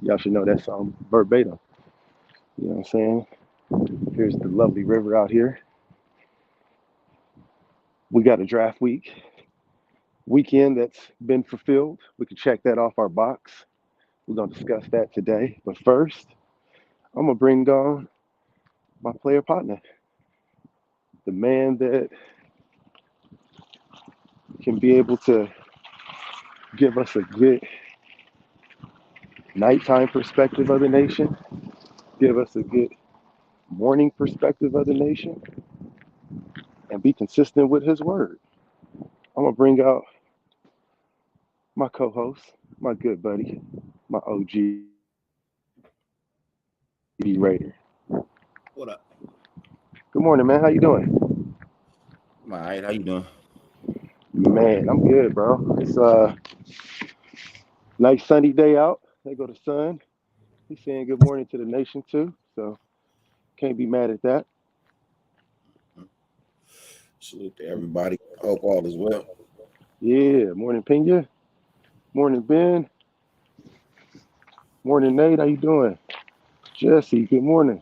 Y'all should know that song verbatim. You know what I'm saying? Here's the lovely river out here. We got a draft weekend that's been fulfilled. We can check that off our box. We're gonna discuss that today. But first, I'm gonna bring on my player partner, the man that can be able to give us a good nighttime perspective of the nation, give us a good morning perspective of the nation, and be consistent with his word. I'm gonna bring out my co-host, my good buddy, my OG Raider. What up? Good morning, man. How you doing? I'm all right. How you doing? Man, I'm good, bro. It's a nice sunny day out. There go the sun. He's saying good morning to the nation too, so can't be mad at that. Salute to everybody. Hope all is well. Yeah, morning Pena, morning Ben, morning Nate. How you doing? Jesse, good morning.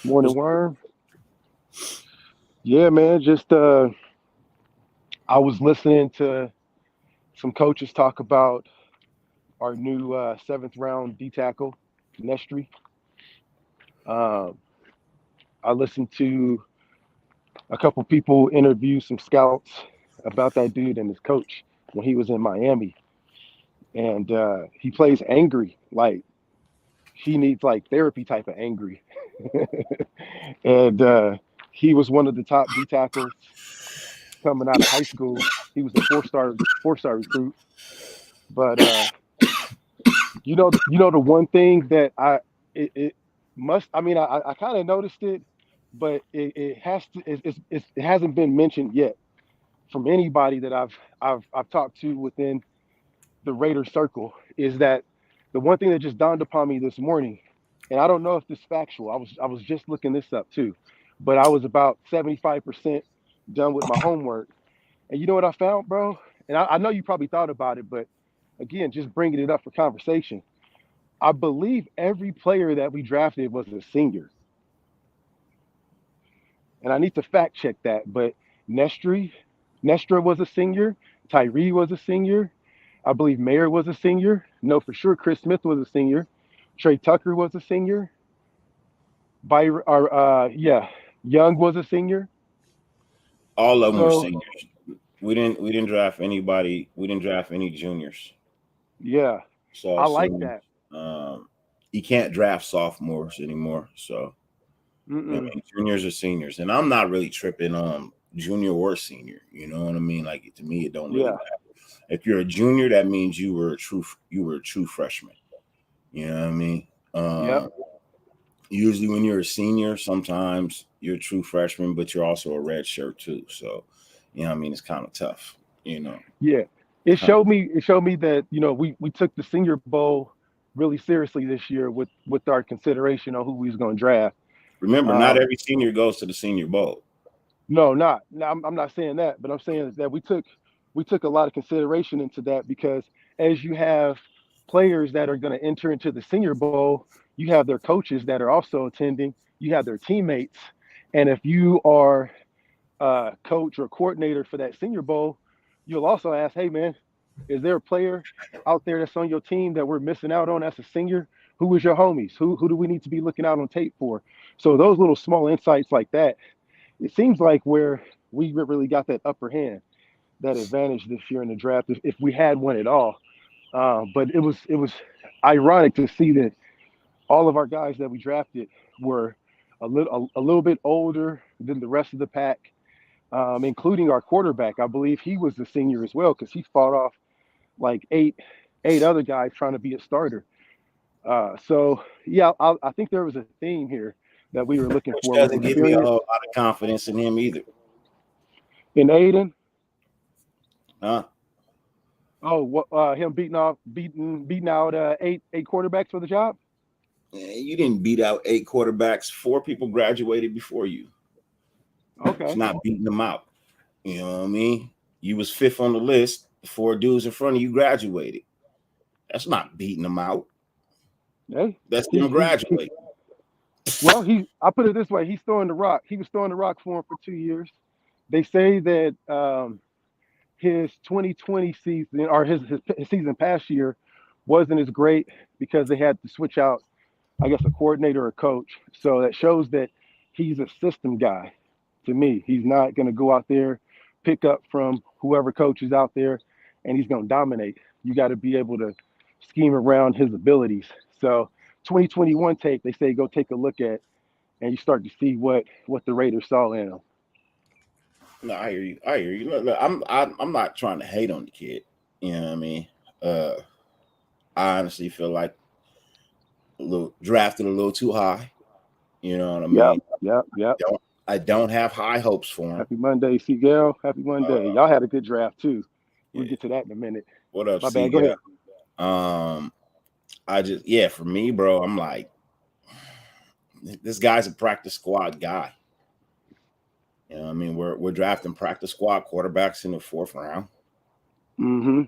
Morning What's Worm. Yeah, man. Just I was listening to some coaches talk about our new seventh round D tackle, Nestry. Um, I listened to a couple people interview some scouts about that dude and his coach when he was in Miami, and he plays angry, like he needs like therapy type of angry, and he was one of the top D tackles coming out of high school. He was a four star recruit, but the one thing that it must. I mean, I kind of noticed it, but it has to. It hasn't been mentioned yet from anybody that I've talked to within the Raider circle. Is that the one thing that just dawned upon me this morning? And I don't know if this is factual. I was just looking this up too, but I was about 75% done with my homework. And you know what I found, bro? And I know you probably thought about it, but again, just bringing it up for conversation. I believe every player that we drafted was a senior, and I need to fact check that. But Nestry, Nestra was a senior. Tyree was a senior. I believe Mayer was a senior. No, for sure, Chris Smith was a senior. Trey Tucker was a senior. Yeah, Young was a senior. all of them were So seniors. We didn't draft anybody. We didn't draft any juniors. yeah, It's all I like seniors. that. Um, you can't draft sophomores anymore. So Mm-mm. juniors are seniors, and I'm not really tripping on junior or senior. You know what I mean? Like to me, it don't really Yeah, matter. If you're a junior, that means you were a true freshman. You know what I mean? yep, Um, Usually when you're a senior, sometimes you're a true freshman, but you're also a red shirt too. So, I mean, it's kind of tough, you know. yeah. Kind It showed me that we took the Senior Bowl really seriously this year with our consideration on who we was going to draft. Remember, not Um, every senior goes to the Senior Bowl. no, not. No, I'm not saying that, but I'm saying that we took a lot of consideration into that because as you have players that are going to enter into the Senior Bowl, you have their coaches that are also attending, you have their teammates, and if you are coach or coordinator for that Senior Bowl, you'll also ask, hey man, is there a player out there that's on your team that we're missing out on as a senior? Who is your homies? Who do we need to be looking out on tape for? So those little small insights like that, it seems like where we really got that upper hand, that advantage this year in the draft, if we had one at all. But it was ironic to see that all of our guys that we drafted were a little bit older than the rest of the pack, including our quarterback. I believe he was the senior as well because he fought off like eight other guys trying to be a starter. So yeah, I think there was a theme here that we were looking Which for with doesn't give me a experience whole lot of confidence in him either. in Aiden. Huh? Oh, what him beating out eight quarterbacks for the job? You didn't beat out 8 quarterbacks. 4 people graduated before you. It's Okay, not beating them out. You know what I mean? You was fifth on the list. The 4 dudes in front of you graduated. That's not beating them out. Hey, That's them graduating. Well, I put it this way: he's throwing the rock. He was throwing the rock for him for 2 years. They say that his 2020 season or his season past year wasn't as great because they had to switch out, I guess, a coordinator or a coach. So that shows that he's a system guy. To me, he's not going to go out there, pick up from whoever coach is out there, and he's going to dominate. You got to be able to scheme around his abilities. So 2021 tape, they say go take a look at, and you start to see what the Raiders saw in him. No, I hear you. I hear you. Look, I'm not trying to hate on the kid. You know what I mean? I honestly feel like drafted a little too high. You know what I mean? Yep. I don't have high hopes for him. Happy Monday, Seagal. Happy Monday. Y'all had a good draft too. We'll get to that in a minute. What up, My bad. Go ahead. For me, bro, I'm like, this guy's a practice squad guy. You know what I mean? We're drafting practice squad quarterbacks in the 4th round. Mm-hmm.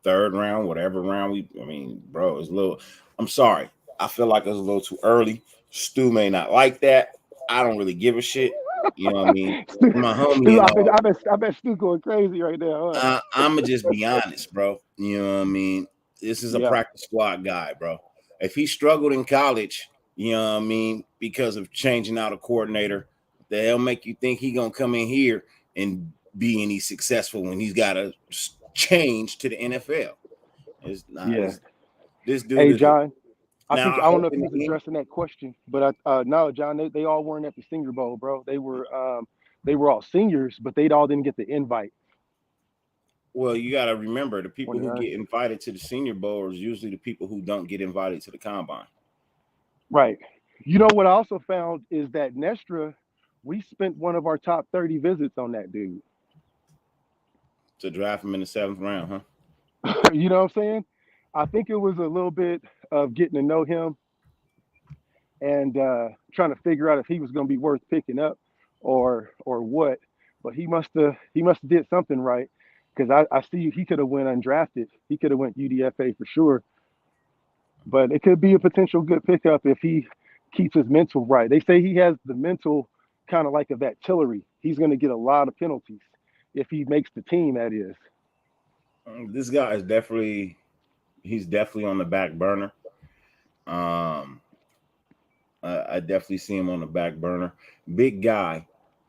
3rd round, whatever round bro, it's a little. I'm sorry. I feel like it's a little too early. Stu may not like that. I don't really give a shit. You know what I mean? My homie. I bet Stu going crazy right now. Huh? I'ma just be honest, bro. You know what I mean? This is a practice squad guy, bro. If he struggled in college, you know what I mean, because of changing out a coordinator, the hell make you think he gonna come in here and be any successful when he's got to change to the NFL? It's not. Yeah. This dude. Hey, John. I don't know if he's addressing that question, but no, John, they all weren't at the Senior Bowl, bro. They were all seniors, but they all didn't get the invite. Well, you got to remember, the people who get invited to the Senior Bowl is usually the people who don't get invited to the Combine. Right. You know what I also found is that Nestra, we spent one of our top 30 visits on that dude. To draft him in the 7th round, huh? You know what I'm saying? I think it was a little bit of getting to know him and trying to figure out if he was going to be worth picking up or what. But he must have did something right, because I see he could have went undrafted. He could have went UDFA for sure. But it could be a potential good pickup if he keeps his mental right. They say he has the mental kind of like of that Tillery. He's going to get a lot of penalties if he makes the team, that is. This guy is definitely on the back burner. I definitely see him on the back burner. Big guy,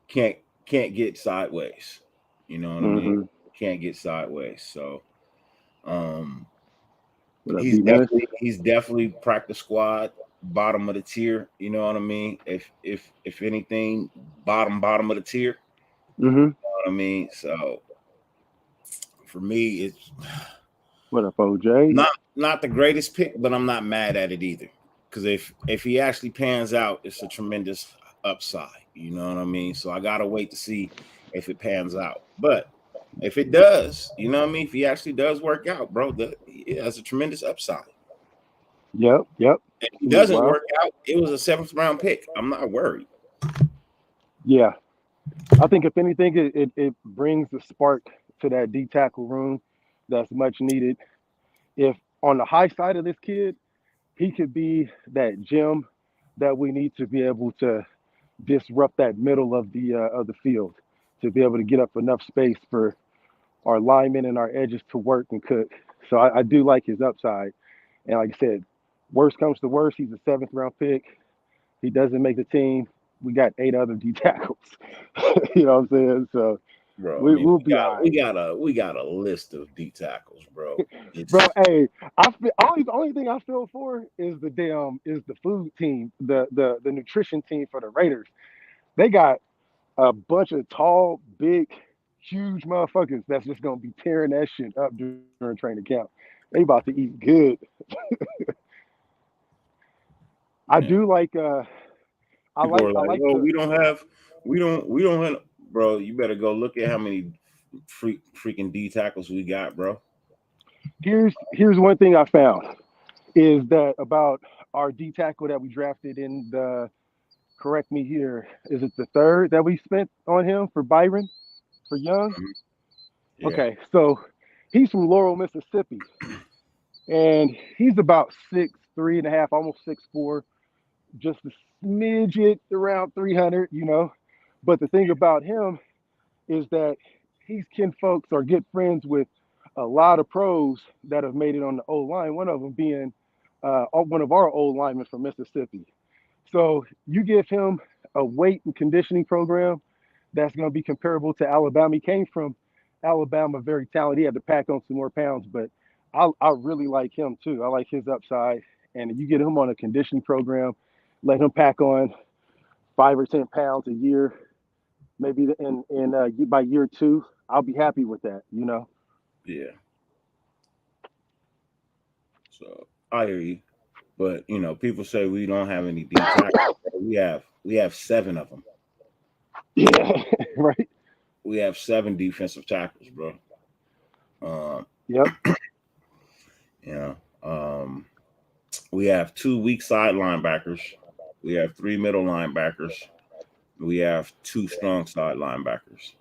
can't get sideways. You know what I mean? Can't get sideways. So, he's definitely practice squad, bottom of the tier. You know what I mean? If anything, bottom of the tier. You know what I mean? So for me, it's what up, OJ? Not the greatest pick, but I'm not mad at it either. Because if he actually pans out, it's a tremendous upside. You know what I mean? So I gotta wait to see if it pans out. But if it does, you know what I mean? If he actually does work out, bro, it has a tremendous upside. Yep. If he doesn't work out, it was a 7th round pick. I'm not worried. Yeah. I think if anything, it brings the spark to that D tackle room that's much needed. If on the high side of this kid, he could be that gem that we need to be able to disrupt that middle of the field, to be able to get up enough space for our linemen and our edges to work and cook. So I do like his upside. And like I said, worst comes to worst, he's a 7th round pick. He doesn't make the team. We got 8 other D tackles. You know what I'm saying? So bro, we'll be all right. We got a list of D tackles, bro. Bro, hey, only thing I feel for is the food team, the nutrition team for the Raiders. They got a bunch of tall, big, huge motherfuckers that's just gonna be tearing that shit up during training camp. They about to eat good. I do like we don't have, bro. You better go look at how many freaking D tackles we got, bro. Here's one thing I found is that about our D tackle that we drafted in the, correct me here, is it the 3rd that we spent on him for Byron, for Young? Yeah. Okay, so he's from Laurel, Mississippi, and he's about 6'3.5", almost 6'4", just a smidget around 300, But the thing about him is that he's kinfolks or good friends with a lot of pros that have made it on the O line. One of them being one of our old linemen from Mississippi. So you give him a weight and conditioning program that's going to be comparable to Alabama. He came from Alabama, very talented. He had to pack on some more pounds, but I really like him too. I like his upside. And you get him on a conditioning program, let him pack on 5 or 10 pounds a year, maybe by year 2, I'll be happy with that. Yeah. So I hear you, but people say we don't have any deep tackles. We have 7 of them. Yeah, right. We have 7 defensive tackles, bro. Yep. We have 2 weak side linebackers. We have 3 middle linebackers. We have 2 strong side linebackers.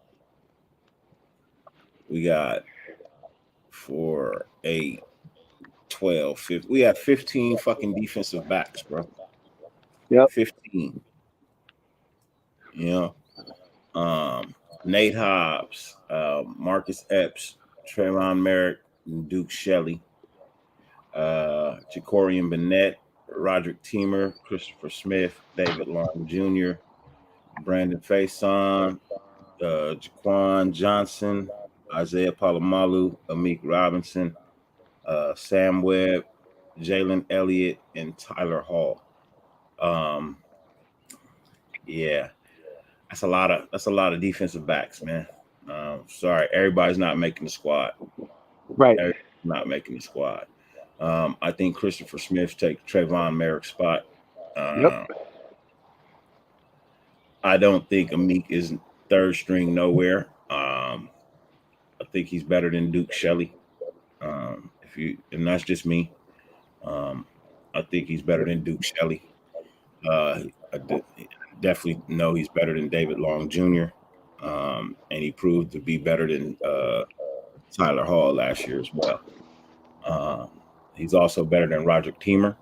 We got 4, 8, 12, 15. We have 15 fucking defensive backs, bro. Yep. 15. Nate Hobbs, Marcus Epps, Trayvon Merrick, Duke Shelley, Jacorian Bennett, Roderick Teamer, Christopher Smith, David Long Jr., Brandon Faison, Jaquan Johnson, Isaiah Palomalu, Amik Robinson, Sam Webb, Jalen Elliott, and Tyler Hall. Yeah, that's a lot of defensive backs, man. Sorry, everybody's not making the squad. Right. Everybody's not making the squad. I think Christopher Smith takes Trayvon Merrick's spot. Yep. I don't think Amik is 3rd string nowhere. I think he's better than Duke Shelley. And that's just me. I think he's better than Duke Shelley. I definitely know he's better than David Long Jr. And he proved to be better than Tyler Hall last year as well. He's also better than Roderick Teamer.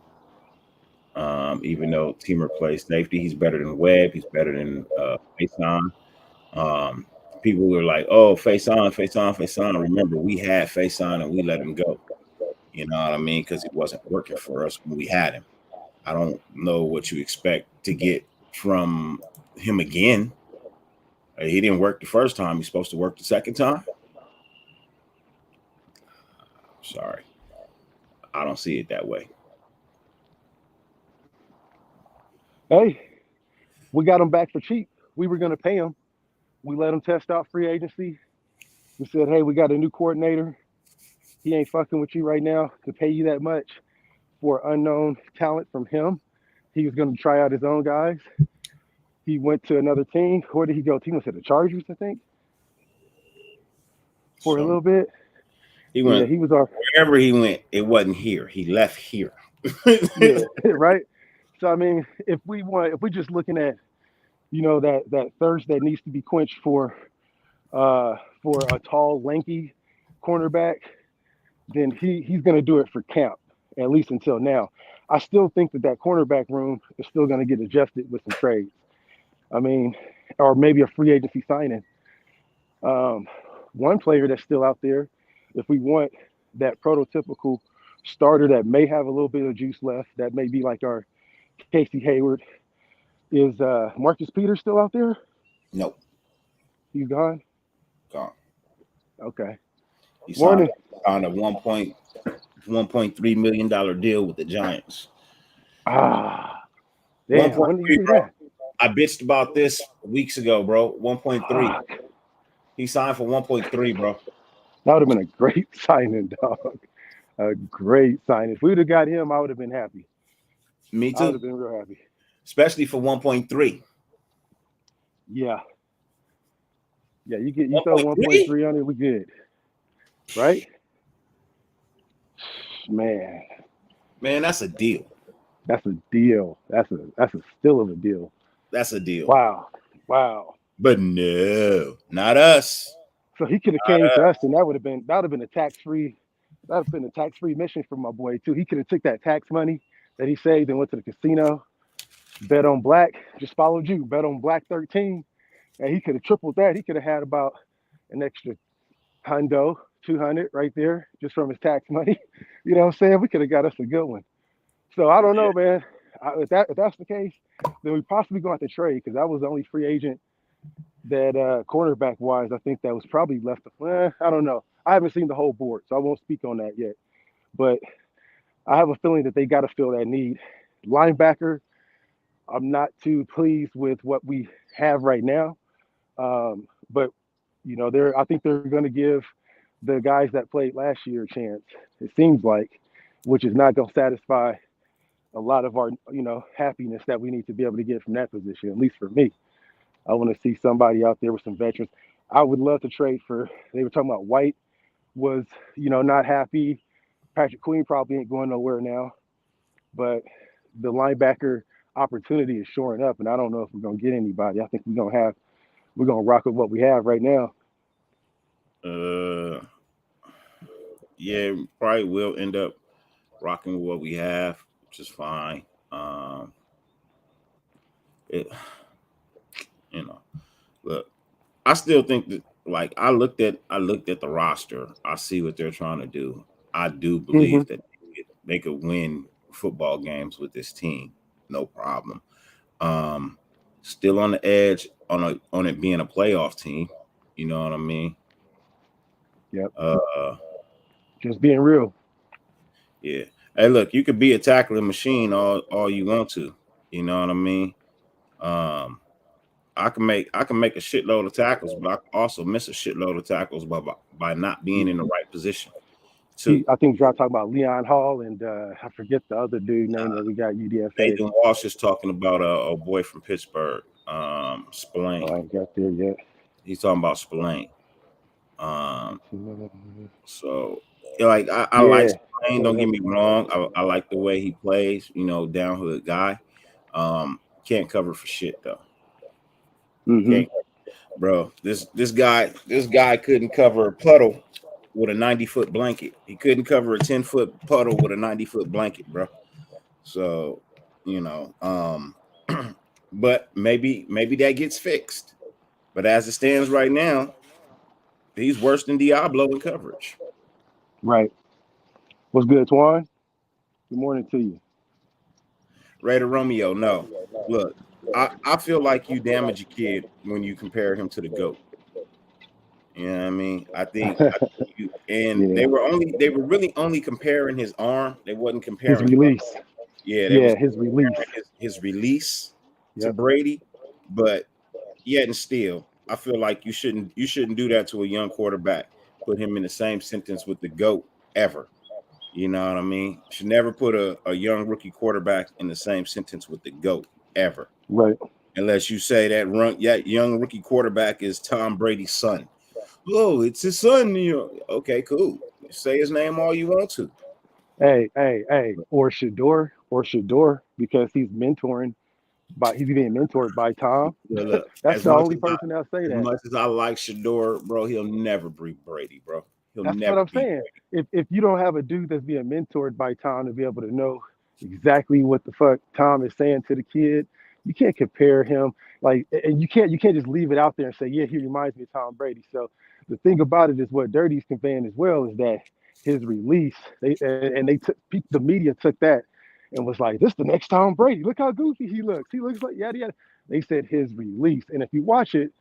Even though Teamer plays safety, he's better than Webb. He's better than Faison. People were like, "Oh, Faison." Remember, we had Faison and we let him go. You know what I mean? Because it wasn't working for us when we had him. I don't know what you expect to get from him again. He didn't work the first time. He's supposed to work the second time. Sorry. I don't see it that way. Hey, we got him back for cheap. We were going to pay him. We let him test out free agency. We said, hey, we got a new coordinator. He ain't fucking with you right now to pay you that much for unknown talent from him. He was going to try out his own guys. He went to another team. Where did he go? He went to the Chargers, I think, for a little bit. He went. Yeah, he was our. Wherever he went, it wasn't here. He left here. Yeah, right. So I mean, if we're just looking at, that thirst that needs to be quenched for a tall, lanky cornerback, then he's going to do it for camp, at least until now. I still think that cornerback room is still going to get adjusted with some trades. I mean, or maybe a free agency signing. One player that's still out there, if we want that prototypical starter that may have a little bit of juice left, that may be like our Casey Hayward, is Marcus Peters still out there? Nope. He's gone? Gone. Okay. He signed a $1.3 million deal with the Giants. Damn, when did you do that? I bitched about this weeks ago, bro. 1.3. He signed for 1.3, bro. That would have been a great signing, dog. A great signing. If we would have got him, I would have been happy. Me too. I would have been real happy. Especially for 1.3. Yeah. Yeah, you throw 1.3 on it, we good. Right? Man, that's a deal. That's a deal. That's a still of a deal. That's a deal. Wow. But no, not us. So he could have came to us, and that would have been a tax-free. That would have been a tax-free mission for my boy too. He could have took that tax money that he saved and went to the casino, bet on black, just followed you, bet on black 13, and he could have tripled that. He could have had about an extra hundo, 200 right there, just from his tax money. You know what I'm saying? We could have got us a good one. So I don't know, man. If that's the case, then we possibly going to trade, because that was the only free agent that cornerback wise, I think that was probably left. I don't know. I haven't seen the whole board, so I won't speak on that yet. But I have a feeling that they got to fill that need. Linebacker, I'm not too pleased with what we have right now. But I think they're going to give the guys that played last year a chance. It seems like, which is not going to satisfy a lot of our, happiness that we need to be able to get from that position. At least for me, I want to see somebody out there with some veterans. I would love to trade for. They were talking about White was, not happy. Patrick Queen probably ain't going nowhere now, but the linebacker opportunity is shoring up, and I don't know if we're gonna get anybody. I think we're gonna rock with what we have right now. Yeah, probably will end up rocking with what we have, which is fine. Look, I still think that, like, I looked at the roster. I see what they're trying to do. I do believe that they could win football games with this team, no problem. Still on the edge on it being a playoff team. You know what I mean? Yep. Just being real. Yeah. Hey, look, you could be a tackling machine all you want to. You know what I mean? I can make a shitload of tackles, but I can also miss a shitload of tackles by not being in the right position. I think you're talking about Leon Hall and I forget the other dude name that we got UDFA. Nathan Walsh is talking about a boy from Pittsburgh, Spillane. I ain't got there yet. He's talking about Spillane. So like I like Spillane, don't get me wrong. I like the way he plays, down hood guy. Can't cover for shit though. Bro, this guy couldn't cover a puddle with a 90-foot blanket. He couldn't cover a 10-foot puddle with a 90-foot blanket, bro. So, but maybe that gets fixed. But as it stands right now, he's worse than Diablo in coverage. Right. What's good, Twan? Good morning to you. Raider Romeo, no. Look, I feel like you damage a kid when you compare him to the GOAT. You know what I mean? I think you, and they were really only comparing his arm. They wasn't comparing his release. His release to Brady. But yet and still, I feel like you shouldn't do that to a young quarterback. Put him in the same sentence with the GOAT ever. You know what I mean? Should never put a young rookie quarterback in the same sentence with the GOAT ever. Right. Unless you say that young rookie quarterback is Tom Brady's son. Oh, it's his son. Okay, cool. Say his name all you want to. Hey. Or Shador, because he's being mentored by Tom. Yeah, look, that's the only person that'll say that. As much as I like Shador, bro, he'll never beat Brady, bro. That's what I'm saying. If you don't have a dude that's being mentored by Tom to be able to know exactly what the fuck Tom is saying to the kid, you can't compare him. Like, and you can't just leave it out there and say, yeah, he reminds me of Tom Brady. So the thing about it is what Dirty's conveying as well is that his release, the media took that and was like, this is the next Tom Brady. Look how goofy he looks. He looks like yada yada. They said his release, and if you watch it,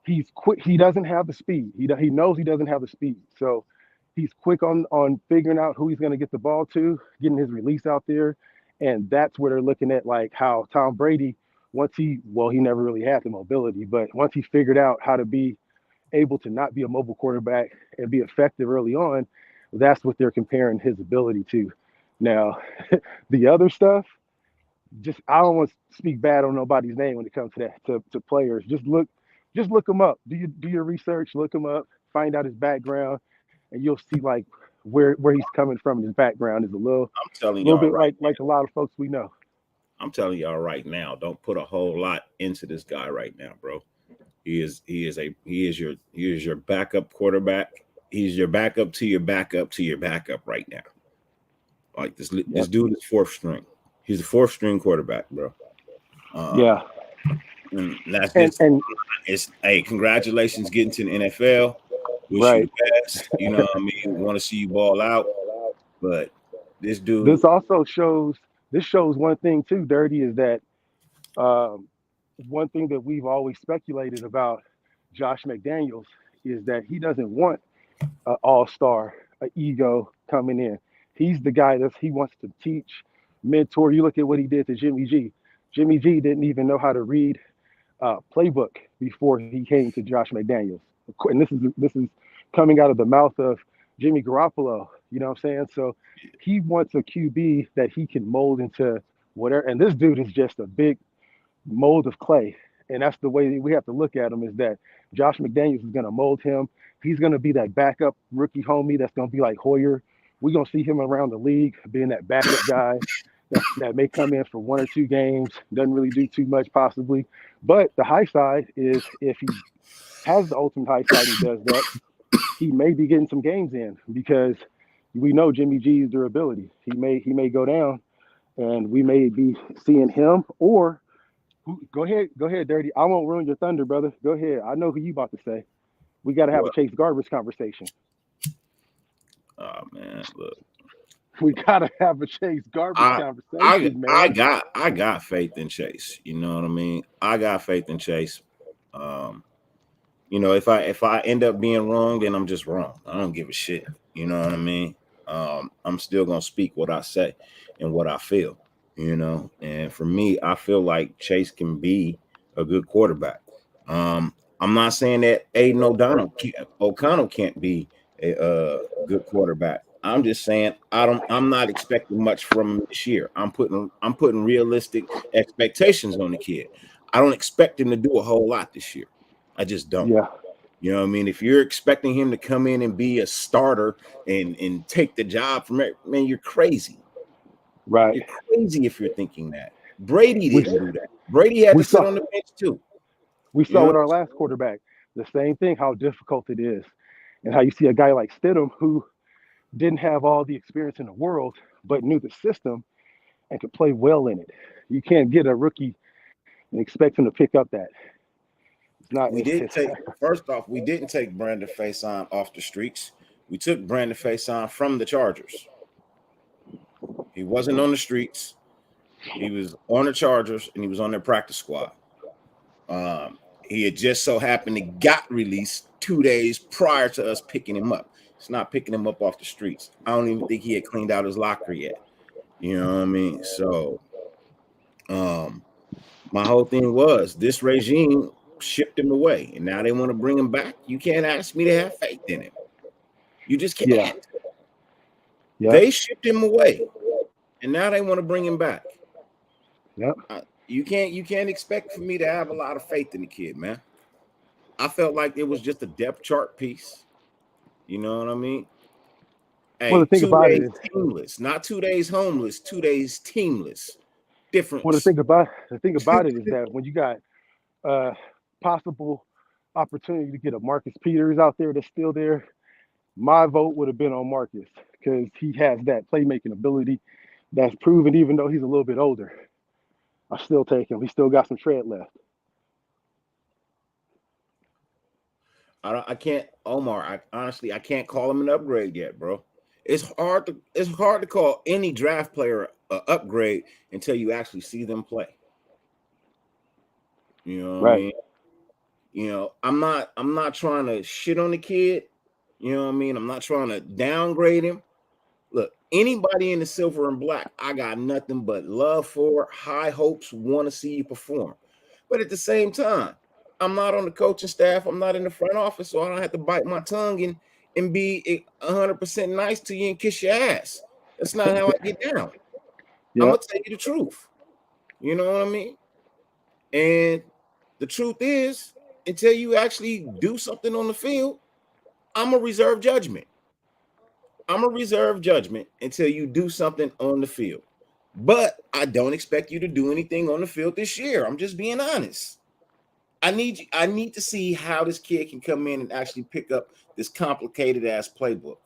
he's quick. He doesn't have the speed. He knows he doesn't have the speed. So he's quick on figuring out who he's going to get the ball to, getting his release out there, and that's where they're looking at, like how Tom Brady, he never really had the mobility, but once he figured out how to be able to not be a mobile quarterback and be effective early on, that's what they're comparing his ability to. Now, the other stuff, I don't want to speak bad on nobody's name when it comes to that, to players. Just look them up. Do your research, look him up, find out his background, and you'll see like where he's coming from. His background is a little bit like a lot of folks we know. I'm telling y'all right now, don't put a whole lot into this guy right now, bro. He is your backup quarterback. He's your backup to your backup to your backup right now. Like this dude is fourth string. He's a fourth string quarterback, bro. Yeah. And that's just it's hey, congratulations getting to the NFL. Wish you the best. You know what I mean? Want to see you ball out. But this dude. This also shows one thing too, Dirty, is that one thing that we've always speculated about Josh McDaniels is that he doesn't want an all-star, an ego coming in. He's the guy he wants to teach, mentor. You look at what he did to Jimmy G. Jimmy G didn't even know how to read playbook before he came to Josh McDaniels. And this is coming out of the mouth of Jimmy Garoppolo. You know what I'm saying? So he wants a QB that he can mold into whatever. And this dude is just a big mold of clay. And that's the way we have to look at him, is that Josh McDaniels is going to mold him. He's going to be that backup rookie homie that's going to be like Hoyer. We're going to see him around the league being that backup guy that may come in for 1 or 2 games, doesn't really do too much possibly. But the high side is if he has the ultimate high side and does that, he may be getting some games in, because we know Jimmy G's durability. He may go down, and we may be seeing him. Or go ahead, Dirty. I won't ruin your thunder, brother. Go ahead. I know who you about to say. We got to have a Chase Garbage conversation. Oh man, look. We gotta have a Chase Garbage conversation, man. I got faith in Chase. You know what I mean? I got faith in Chase. You know, if I end up being wrong, then I'm just wrong. I don't give a shit. You know what I mean? I'm still gonna speak what I say and what I feel. You know, and for me, I feel like Chase can be a good quarterback. I'm not saying that Aiden O'Connell can't be a good quarterback. I'm just saying I'm not expecting much from him this year. I'm putting realistic expectations on the kid. I don't expect him to do a whole lot this year. I just don't. Yeah. You know what I mean? If you're expecting him to come in and be a starter and take the job from it, man, you're crazy. Right. You're crazy if you're thinking that. Brady didn't do that. Brady had to sit on the bench too. We saw with our last quarterback the same thing, how difficult it is, and how you see a guy like Stidham who didn't have all the experience in the world, but knew the system and could play well in it. You can't get a rookie and expect him to pick up that. It's not. First off, we didn't take Brandon Facyson off the streets. We took Brandon Facyson from the Chargers. He wasn't on the streets. He was on the Chargers, and he was on their practice squad. He had just so happened to got released 2 days prior to us picking him up. It's not picking him up off the streets. I don't even think he had cleaned out his locker yet. You know what I mean? So, my whole thing was this regime shipped him away, and now they want to bring him back. You can't ask me to have faith in him. You just can't. Yeah. They shipped him away, and now they want to bring him back. Yep. You can't expect for me to have a lot of faith in the kid, man. I felt like it was just a depth chart piece. You know what I mean? Hey, well, the thing about it is teamless, not 2 days homeless, 2 days teamless. Difference. Well, the thing about it is that when you got possible opportunity to get a Marcus Peters out there that's still there, my vote would have been on Marcus, because he has that playmaking ability that's proven, even though he's a little bit older. I still take him. He still got some tread left. I can't, Omar. I can't call him an upgrade yet, bro. It's hard to call any draft player an upgrade until you actually see them play. You know what I mean? You know, I'm not trying to shit on the kid. You know what I mean? I'm not trying to downgrade him. Look, anybody in the silver and black, I got nothing but love for, high hopes, want to see you perform. But at the same time, I'm not on the coaching staff. I'm not in the front office, so I don't have to bite my tongue and be 100% nice to you and kiss your ass. That's not how I get down. Yep. I'm going to tell you the truth. You know what I mean? And the truth is, until you actually do something on the field, I'm a reserve judgment. I'm a reserve judgment until you do something on the field. But I don't expect you to do anything on the field this year. I'm just being honest. I need to see how this kid can come in and actually pick up this complicated ass playbook.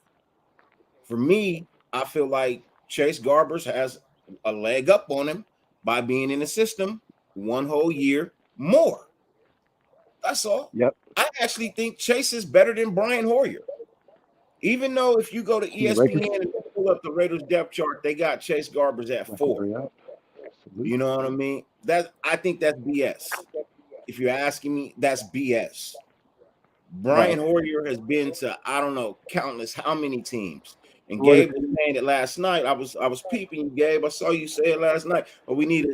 For me, I feel like Chase Garbers has a leg up on him by being in the system one whole year more. That's all. Yep. I actually think Chase is better than Brian Hoyer. Even though if you go to ESPN and pull up the Raiders depth chart, they got Chase Garbers at 4. You know what I mean? I think that's BS. If you're asking me, that's BS. Brian Hoyer has been to, I don't know, countless how many teams. And Gabe was saying it last night. I was peeping you, Gabe. I saw you say it last night. But we need,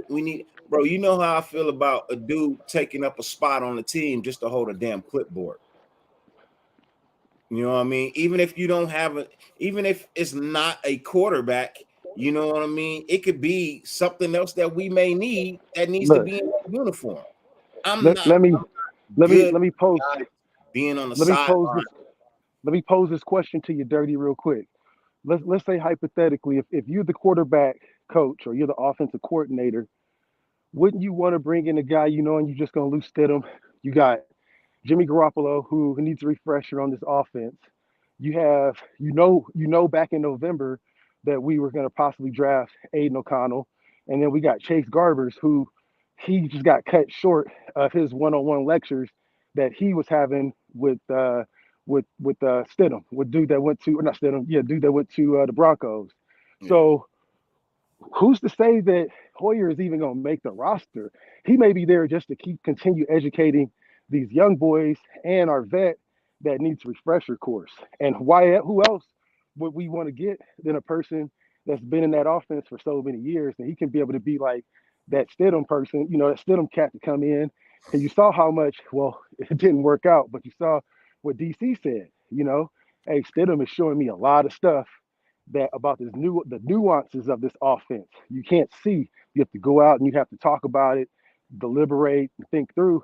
bro. You know how I feel about a dude taking up a spot on the team just to hold a damn clipboard. You know what I mean? Even if you don't have even if it's not a quarterback, you know what I mean? It could be something else that we may need that needs to be in uniform. Let me pose being on the sideline. Let me pose this question to you, Dirty, real quick. Let's say hypothetically, if you're the quarterback coach or you're the offensive coordinator, wouldn't you want to bring in a guy you know and you're just going to lose Stidham? You got Jimmy Garoppolo who needs a refresher on this offense. You have you know back in November that we were going to possibly draft Aiden O'Connell, and then we got Chase Garbers who he just got cut short of his one-on-one lectures that he was having with Stidham, with dude that went to, or not Stidham, dude that went to the Broncos. Yeah. So who's to say that Hoyer is even going to make the roster? He may be there just to continue educating these young boys and our vet that needs a refresher course. And who else would we want to get than a person that's been in that offense for so many years, and he can be able to be like that Stidham person, that Stidham cat to come in. And you saw how much, well, it didn't work out, but you saw what DC said, hey, Stidham is showing me a lot of stuff that about the nuances of this offense. You can't see. You have to go out and you have to talk about it, deliberate, and think through.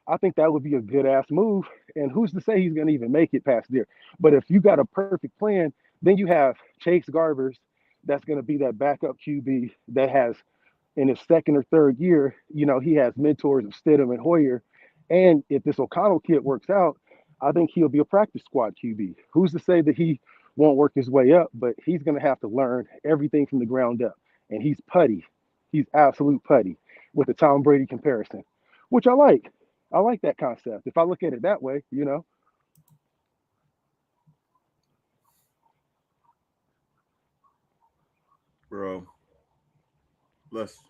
I think that would be a good ass move. And who's to say he's going to even make it past there? But if you got a perfect plan, then you have Chase Garbers that's going to be that backup QB that has, in his second or third year, he has mentors of Stidham and Hoyer. And if this O'Connell kid works out, I think he'll be a practice squad QB. Who's to say that he won't work his way up, but he's going to have to learn everything from the ground up. And he's putty. He's absolute putty with the Tom Brady comparison, which I like. I like that concept. If I look at it that way, Bro, let's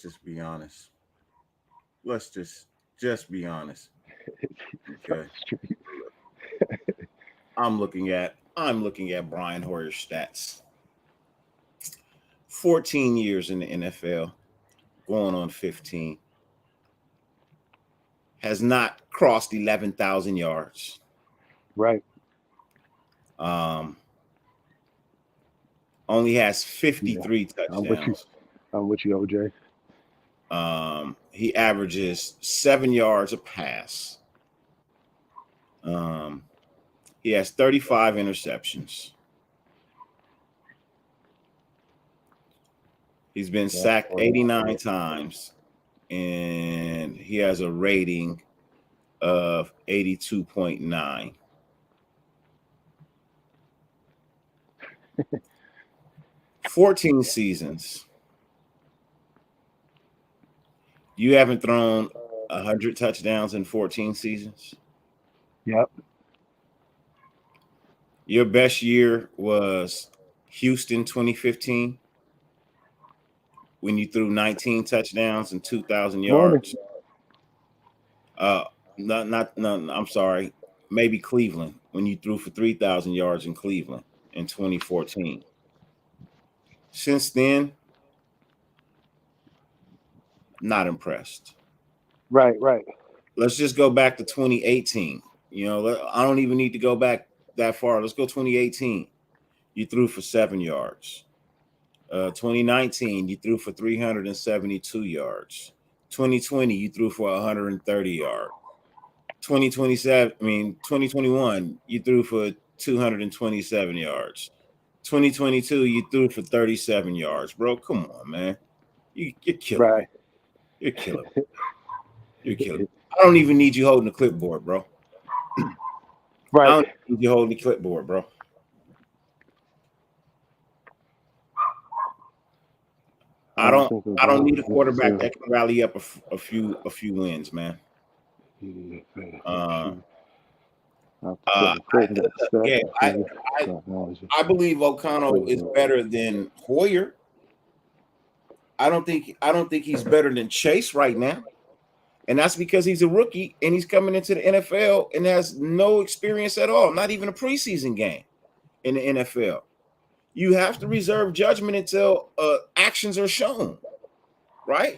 just be honest. Let's just be honest. Okay. I'm looking at Brian Hoyer's stats. 14 years in the NFL, going on 15. Has not crossed 11,000 yards. Right. Only has 53 touchdowns. I'm with you, OJ. He averages 7 yards a pass. He has 35 interceptions. He's been sacked 89 times, and he has a rating of 82.9. $14 seasons. You haven't thrown 100 touchdowns in 14 seasons? Yep. Your best year was Houston 2015 when you threw 19 touchdowns and 2,000 yards. I'm sorry. Maybe Cleveland when you threw for 3,000 yards in Cleveland in 2014. Since then, not impressed. Right. Let's just go back to 2018. I don't even need to go back that far. Let's go 2018. You threw for 7 yards. 2019, you threw for 372 yards. 2020, you threw for 130 yards. 2021, you threw for 227 yards. 2022, you threw for 37 yards. Bro, come on, man. You're killing. Right. You're killing. You're killing. I don't even need you holding the clipboard, bro. Right. I don't need you holding the clipboard, bro. I don't need a quarterback that can rally up a few wins, man. I believe O'Connell is better than Hoyer. I don't think he's better than Chase right now. And that's because he's a rookie and he's coming into the NFL and has no experience at all, not even a preseason game in the NFL. You have to reserve judgment until actions are shown, right?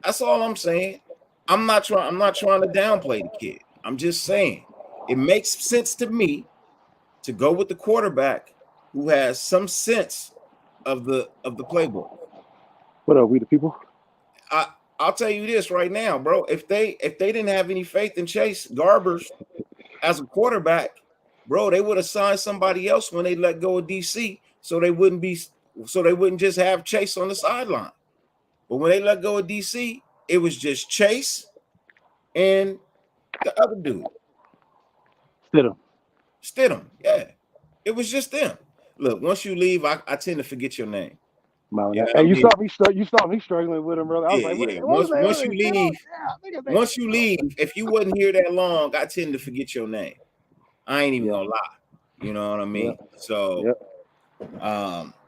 That's all I'm saying. I'm not trying to downplay the kid. I'm just saying it makes sense to me to go with the quarterback who has some sense of the playbook. What up, we the people? I'll tell you this right now, bro. If they didn't have any faith in Chase Garbers as a quarterback, bro, they would have signed somebody else when they let go of DC, so they wouldn't just have Chase on the sideline. But when they let go of DC, it was just Chase and the other dude. Stidham, yeah. It was just them. Look, once you leave, I tend to forget your name. And you saw me struggling with him, brother. I was once you leave, if you wasn't here that long, I tend to forget your name. I ain't even gonna lie. You know what I mean? Yeah. So,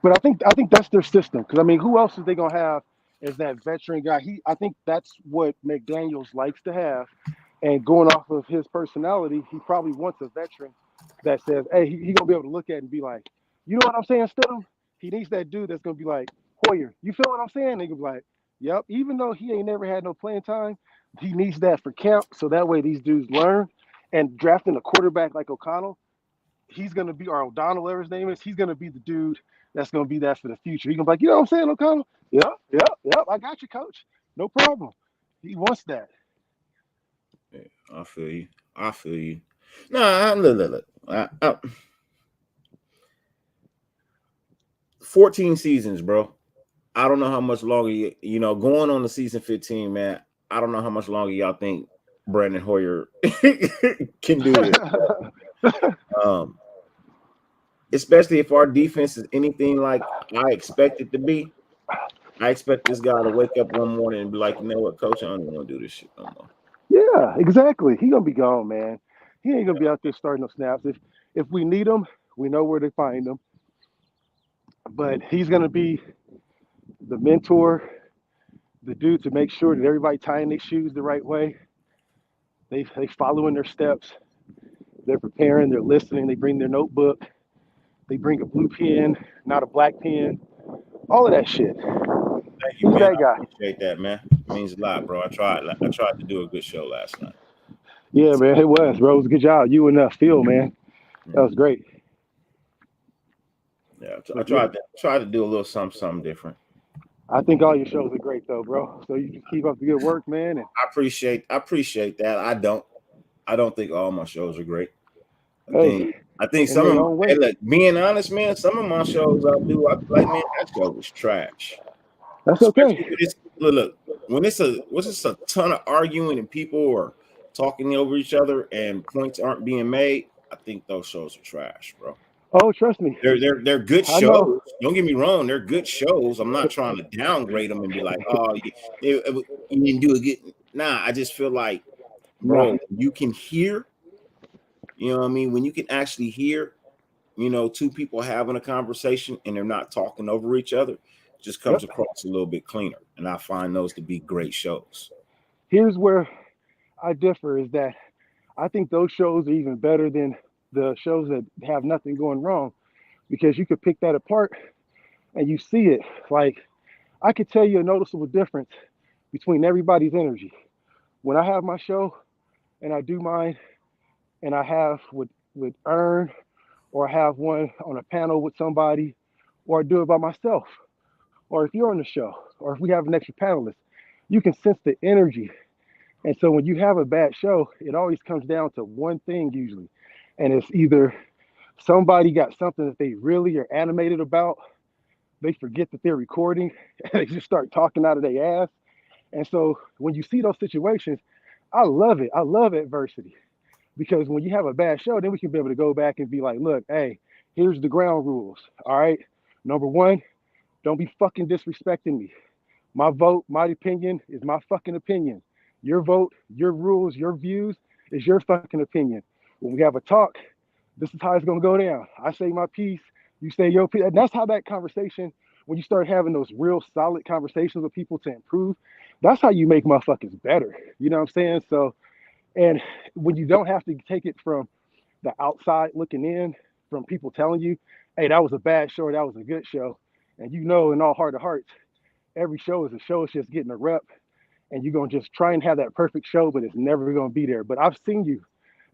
but I think that's their system, because I mean, who else is they gonna have as that veteran guy? I think that's what McDaniels likes to have, and going off of his personality, he probably wants a veteran that says, "Hey, he gonna be able to look at it and be like, you know what I'm saying, Stidham." He needs that dude that's gonna be like, Hoyer, you feel what I'm saying? They gonna be like, yep. Even though he ain't never had no playing time, he needs that for camp, so that way these dudes learn. And drafting a quarterback like O'Connell, he's gonna be, or O'Donnell, whatever his name is, he's gonna be the dude that's gonna be that for the future. He's gonna be like, you know what I'm saying, O'Connell? Yep. I got you, coach. No problem. He wants that. Yeah, I feel you. No, look. 14 seasons, bro. I don't know how much longer you know, going on to season 15, man. I don't know how much longer y'all think Brandon Hoyer can do this. Especially if our defense is anything like I expect it to be. I expect this guy to wake up one morning and be like, you know what, coach, I don't even want to do this shit no more. Yeah, exactly. He gonna be gone, man. He ain't gonna be out there starting no snaps. If we need him, we know where to find him. But he's gonna be the mentor, the dude to make sure that everybody tying their shoes the right way. They following their steps. They're preparing. They're listening. They bring their notebook. They bring a blue pen, not a black pen. All of that shit. Thank you, man. I appreciate that, man. It means a lot, bro. I tried to do a good show last night. Yeah, man, it was, bro. It was a good job. You and Phil, man. That was great. Yeah, I tried to do a little something different. I think all your shows are great, though, bro. So you just keep up the good work, man. And I appreciate that. I don't think all my shows are great. I think some of them, hey, look, being honest, man, some of my shows I do, I like, man, that show was trash. That's okay. Look, when it's a ton of arguing and people are talking over each other and points aren't being made, I think those shows are trash, bro. Oh, trust me. They're good shows. Don't get me wrong, they're good shows. I'm not trying to downgrade them and be like, oh, you didn't do a good. Nah, I just feel like, bro, you can hear. You know what I mean? When you can actually hear, you know, two people having a conversation and they're not talking over each other, it just comes across a little bit cleaner. And I find those to be great shows. Here's where I differ, is that I think those shows are even better than the shows that have nothing going wrong, because you could pick that apart and you see it. Like, I could tell you a noticeable difference between everybody's energy. When I have my show and I do mine, and I have with Earn, or I have one on a panel with somebody, or I do it by myself, or if you're on the show, or if we have an extra panelist, you can sense the energy. And so when you have a bad show, it always comes down to one thing usually. And it's either somebody got something that they really are animated about, they forget that they're recording, and they just start talking out of their ass. And so when you see those situations, I love it. I love adversity because when you have a bad show, then we can be able to go back and be like, look, hey, here's the ground rules. All right. Number one, don't be fucking disrespecting me. My vote, my opinion is my fucking opinion. Your vote, your rules, your views is your fucking opinion. When we have a talk, this is how it's gonna go down. I say my piece, you say your piece. And that's how that conversation, when you start having those real solid conversations with people to improve, that's how you make motherfuckers better. You know what I'm saying? So, and when you don't have to take it from the outside looking in, from people telling you, hey, that was a bad show, or that was a good show. And you know, in all heart of hearts, every show is a show, it's just getting a rep. And you're gonna just try and have that perfect show, but it's never gonna be there. But I've seen you,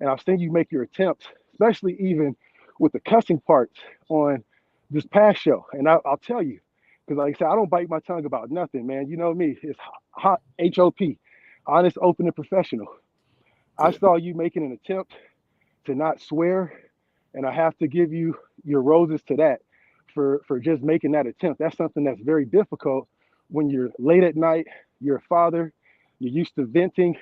and I've seen you make your attempts, especially even with the cussing parts on this past show. And I'll tell you, because like I said, I don't bite my tongue about nothing, man. You know me, it's hot, HOP, honest, open, and professional. I saw you making an attempt to not swear, and I have to give you your roses to that for just making that attempt. That's something that's very difficult when you're late at night, you're a father, you're used to venting,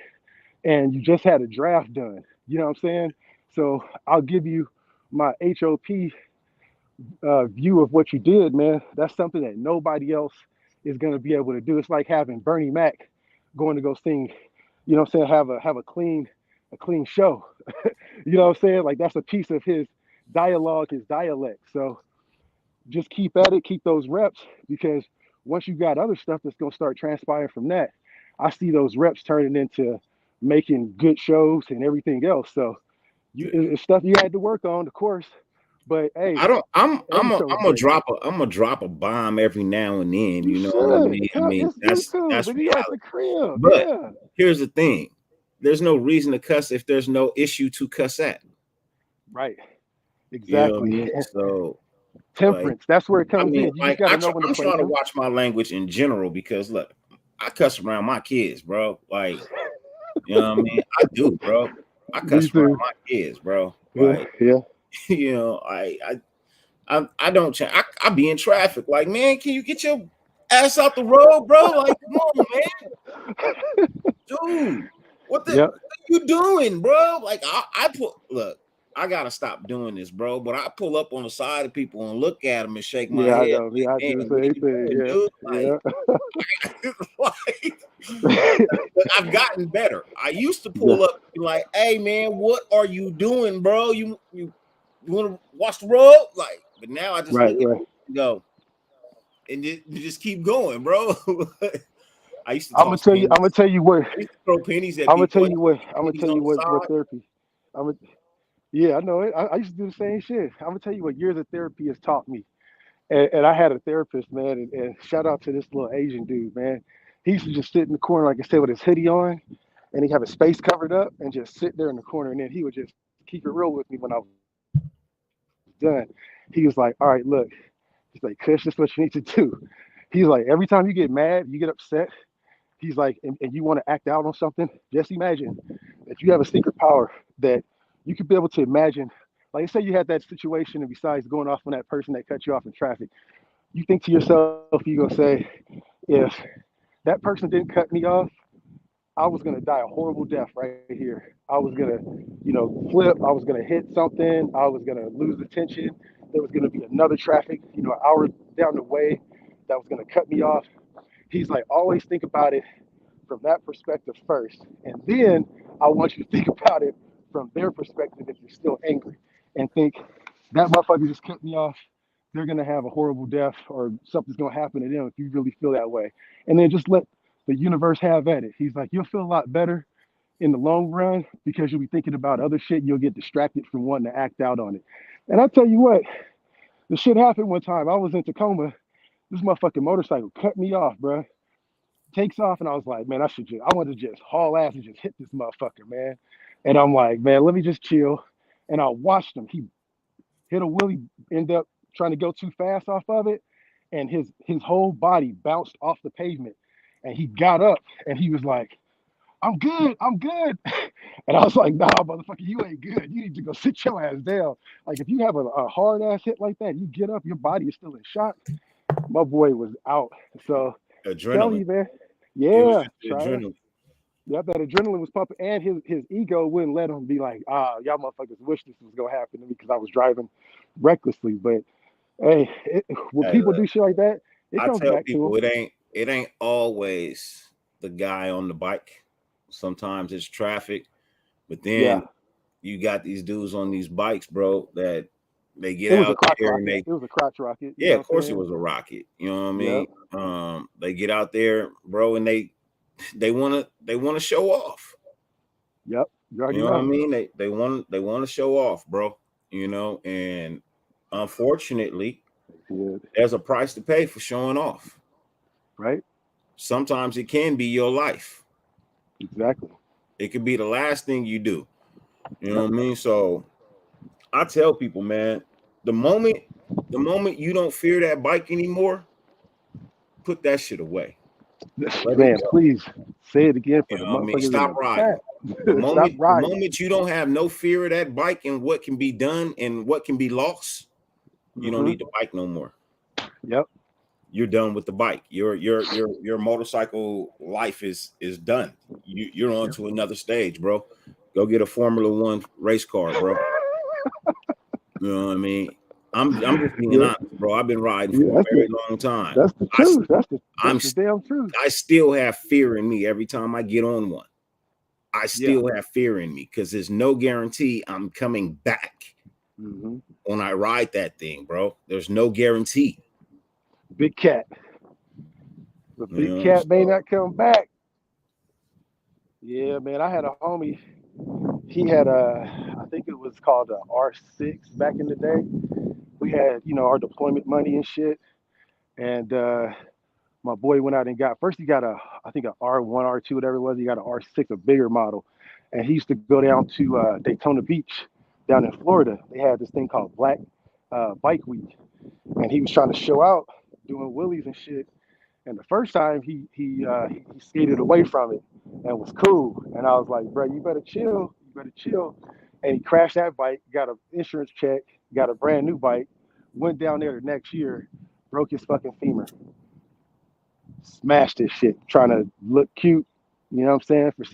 and you just had a draft done. You know what I'm saying? So I'll give you my HOP view of what you did, man. That's something that nobody else is going to be able to do. It's like having Bernie Mac going to go sing, you know what I'm saying, have a clean show. You know what I'm saying? Like that's a piece of his dialogue, his dialect. So just keep at it, keep those reps, because once you got other stuff that's going to start transpiring from that, I see those reps turning into making good shows and everything else. So it's stuff you had to work on, of course. But hey, I'm gonna drop a bomb every now and then. You know what I mean? I mean that's reality. At the crib. But here's the thing: there's no reason to cuss if there's no issue to cuss at. Right. Exactly. You know what I mean? So temperance. Like, that's where it comes in. You like, I'm trying to watch my language in general because look, I cuss around my kids, bro. Like, you know what I mean? I do, bro. I cuss around my kids, bro. Like, yeah. You know, I don't change. I be in traffic. Like, man, can you get your ass out the road, bro? Like, come on, man. Dude, what are you doing, bro? Like, I gotta stop doing this, bro. But I pull up on the side of people and look at them and shake my head. I know. Yeah, I do the same thing. Like, I've gotten better. I used to pull up and be like, hey man, what are you doing, bro? You want to watch the road? Like, but now I just look at you and go, and you just keep going, bro. I used to. I'm gonna tell you what. I used to throw pennies at. I'm gonna tell you what therapy. Yeah, I know it. I used to do the same shit. I'm gonna tell you what years of therapy has taught me. And I had a therapist, man, and shout out to this little Asian dude, man. He used to just sit in the corner, like I said, with his hoodie on, and he'd have his face covered up and just sit there in the corner. And then he would just keep it real with me when I was done. He was like, all right, look. He's like, Kush, this is what you need to do. He's like, every time you get mad, you get upset, he's like, and you want to act out on something, just imagine that you have a secret power that you could be able to imagine. Like, say you had that situation, and besides going off on that person that cut you off in traffic, you think to yourself, you're going to say, if that person didn't cut me off, I was going to die a horrible death right here. I was going to, flip. I was going to hit something. I was going to lose attention. There was going to be another traffic, an hour down the way that was going to cut me off. He's like, always think about it from that perspective first. And then I want you to think about it from their perspective if you're still angry. And think, that motherfucker just cut me off. They're going to have a horrible death, or something's going to happen to them if you really feel that way. And then just let the universe have at it. He's like, you'll feel a lot better in the long run because you'll be thinking about other shit. You'll get distracted from wanting to act out on it. And I tell you what, the shit happened one time. I was in Tacoma. This motherfucking motorcycle cut me off, bro. Takes off, and I was like, man, I want to just haul ass and just hit this motherfucker, man. And I'm like, man, let me just chill. And I watched him. He hit a wheelie, ended up trying to go too fast off of it, and his whole body bounced off the pavement. And he got up, and he was like, I'm good. And I was like, nah, motherfucker, you ain't good. You need to go sit your ass down. Like, if you have a hard ass hit like that, you get up, your body is still in shock. My boy was out. So, adrenaline. Tell you, man. Yeah. Adrenaline. Yeah, that adrenaline was pumping, and his ego wouldn't let him be like, y'all motherfuckers wish this was gonna happen to me because I was driving recklessly. But hey, when Hey, people look, do shit like that, it I comes tell back to people them. it ain't always the guy on the bike. Sometimes it's traffic, but Yeah, then you got these dudes on these bikes, bro, that they get it was a out crotch there and rocket. they It was a crotch rocket. You yeah, know of what I'm course it saying? was a rocket. You know what I Yep, mean? They get out there, bro, and they wanna show off. yep. You You already know what I know. mean? They want to show off, bro. You know, and unfortunately, Yeah, there's a price to pay for showing off. right? Sometimes it can be your life. Exactly. It could be the last thing you do. You know Yep. what I mean? So I tell people, man, the moment the moment you don't fear that bike anymore, put that shit away. Let it Man, go. please say it again for You the know what I mean? motherfuckers in Stop the riding. chat. The Stop moment the riding. moment you don't have no fear of that bike and what can be done and what can be lost, you don't Hmm. need the bike no more. Yep. You're done with the bike. Your motorcycle life is done. You're on Yep. to another stage, bro. Go get a Formula One race car, bro. You know what I mean? I'm just being Yeah. honest, bro. I've been riding Yeah. for a very long time. That's the I truth. I'm That's the damn truth. I still have fear in me every time I get on one. I Yeah. still have fear in me because there's no guarantee I'm coming back Hmm. when I ride that thing, bro. There's no guarantee. Big cat. The You big know, cat may so not come back. Yeah, man. I had a homie. He had I think it was called a R6 back in the day. We had, our deployment money and shit. And my boy went out and first he got I think a R1, R2, whatever it was. He got an R6, a bigger model. And he used to go down to Daytona Beach down in Florida. They had this thing called Black Bike Week. And he was trying to show out doing wheelies and shit. And the first time he skated away from it and was cool. And I was like, bro, you better chill. You better chill. And he crashed that bike, got an insurance check, got a brand new bike, went down there the next year, broke his fucking femur, smashed his shit, trying to look cute, you know what I'm saying, for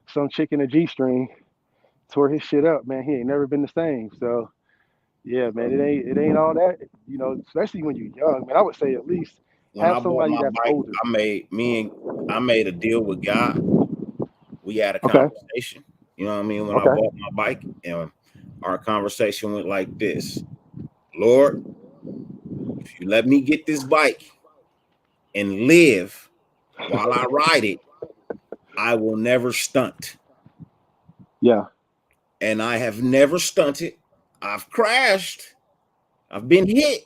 some chick in a G string, tore his shit up, man. He ain't never been the same. So yeah, man, it ain't all that, especially when you're young, man. I would say at least when have I bought somebody my that's bike, older. I made a deal with God. We had a Okay. conversation. You know what I mean? When I Okay. bought my bike, and our conversation went like this: Lord, if you let me get this bike and live while I ride it, I will never stunt. Yeah. And I have never stunted. I've crashed. I've been hit.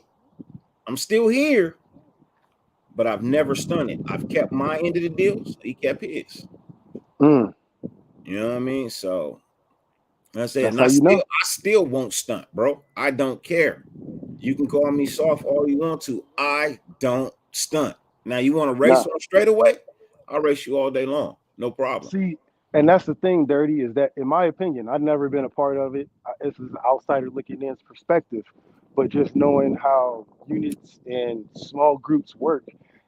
I'm still here, but I've never stunted. I've kept my end of the deal. So he kept his. Mm, You know what I mean? So I said, that's and how you know. I still won't stunt, bro. I don't care. You can call me soft all you want to. I don't stunt. Now you want to race Nah. on straightaway? I'll race you all day long. No problem. See, and that's the thing, Dirty, is that in my opinion, I've never been a part of it. This is an outsider looking in's perspective, but just knowing how units and small groups work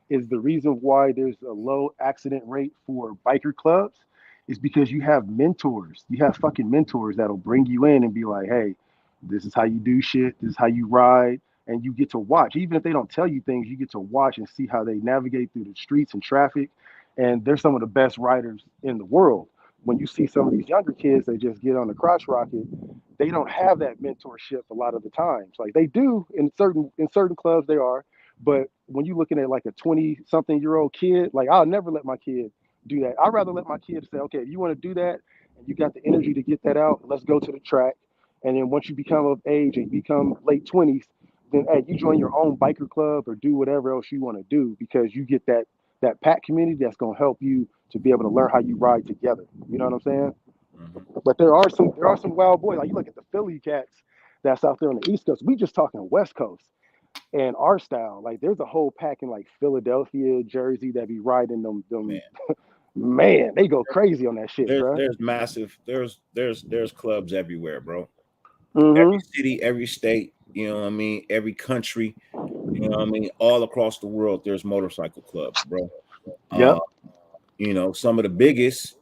is the reason why there's a low accident rate for biker clubs. Is because you have mentors. You have fucking mentors that'll bring you in and be like, hey, this is how you do shit. This is how you ride. And you get to watch. Even if they don't tell you things, you get to watch and see how they navigate through the streets and traffic, and they're some of the best riders in the world. When you see some of these younger kids, they just get on the crotch rocket. They don't have that mentorship a lot of the times. Like they do in certain clubs, they are. But when you're looking at like a 20-something-year-old kid, like I'll never let my kid do that. I'd rather let my kid say, okay, if you want to do that and you got the energy to get that out, let's go to the track. And then once you become of age and you become late 20s, then hey, you join your own biker club or do whatever else you want to do because you get that pack community that's going to help you to be able to learn how you ride together. You know what I'm saying? Mhm. But there are some wild boys. Like you look at the Philly cats that's out there on the East Coast. We just talking West Coast and our style. Like there's a whole pack in like Philadelphia, Jersey that be riding them. Man, Man, they go crazy on that shit, bro. there's massive there's clubs everywhere, bro. Every Mm-hmm. city, every state, you know what I mean? Every country, you know what I mean? All across the world, there's motorcycle clubs, bro. Uh, Yep. some of the biggest,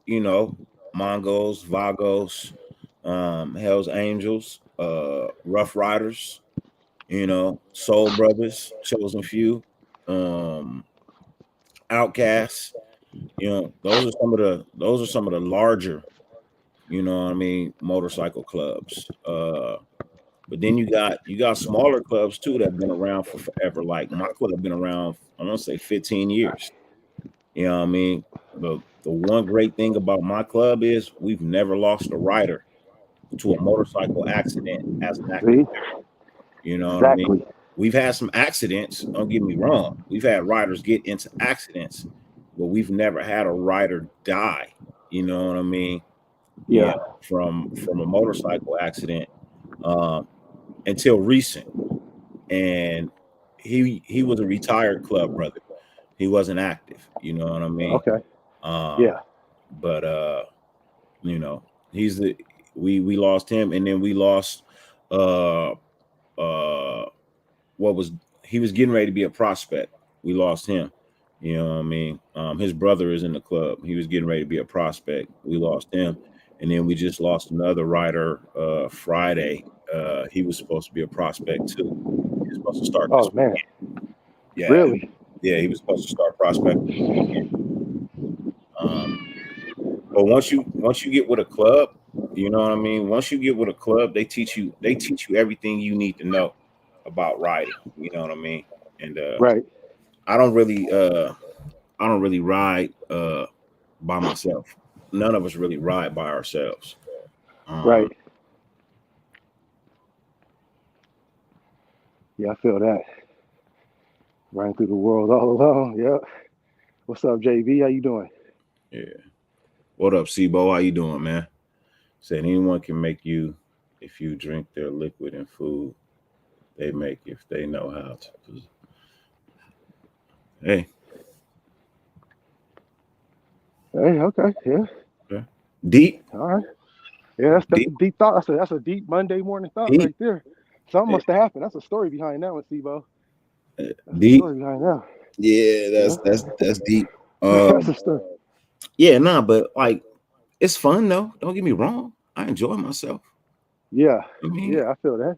Mongols, Vagos, Hell's Angels, Rough Riders, Soul Brothers, Chosen Few, Outcasts. Those are some of the larger, motorcycle clubs. But then you got smaller clubs too that have been around for forever. Like my club been around, I want to say 15 years. You know what I mean? The one great thing about my club is we've never lost a rider to a motorcycle accident as an active See? member. You know what I mean? Exactly. We've had some accidents, don't get me wrong. We've had riders get into accidents, but we've never had a rider die. You know what I mean? Yeah. From a motorcycle accident until recent. And he was a retired club brother. He wasn't active, you know what I mean? Okay. Um, Yeah. but he's the we lost him, and then we lost uh what was he was getting ready to be a prospect. We lost him. You know what I mean? His brother is in the club. He was getting ready to be a prospect. We lost him. And then we just lost another rider Friday. He was supposed to be a prospect too. He was supposed to start this Oh man. weekend. Yeah. Really? Yeah, he was supposed to start prospect this weekend. But once you get with a club, you know what I mean? Once you get with a club, they teach you everything you need to know about riding. You know what I mean? And Right. I don't really ride by myself. None of us really ride by ourselves. Right. Yeah, I feel that. Running through the world all alone. Yep. What's up, JB? How you doing? Yeah. What up, Sibo? How you doing, man? Said anyone can make you if you drink their liquid and food they make if they know how to. Hey. Hey, okay. Yeah. Okay. Deep. All right. Yeah, that's Deep. a deep thought. That's a deep Monday morning thought Deep. right there. Something Yeah. must have happened. That's a story behind that one, Sibo. That's a Deep. story behind that. Yeah, Yeah. that's deep. That's a story. Yeah, nah, but like it's fun though. Don't get me wrong. I enjoy myself. Yeah. I mean, Yeah, I feel that.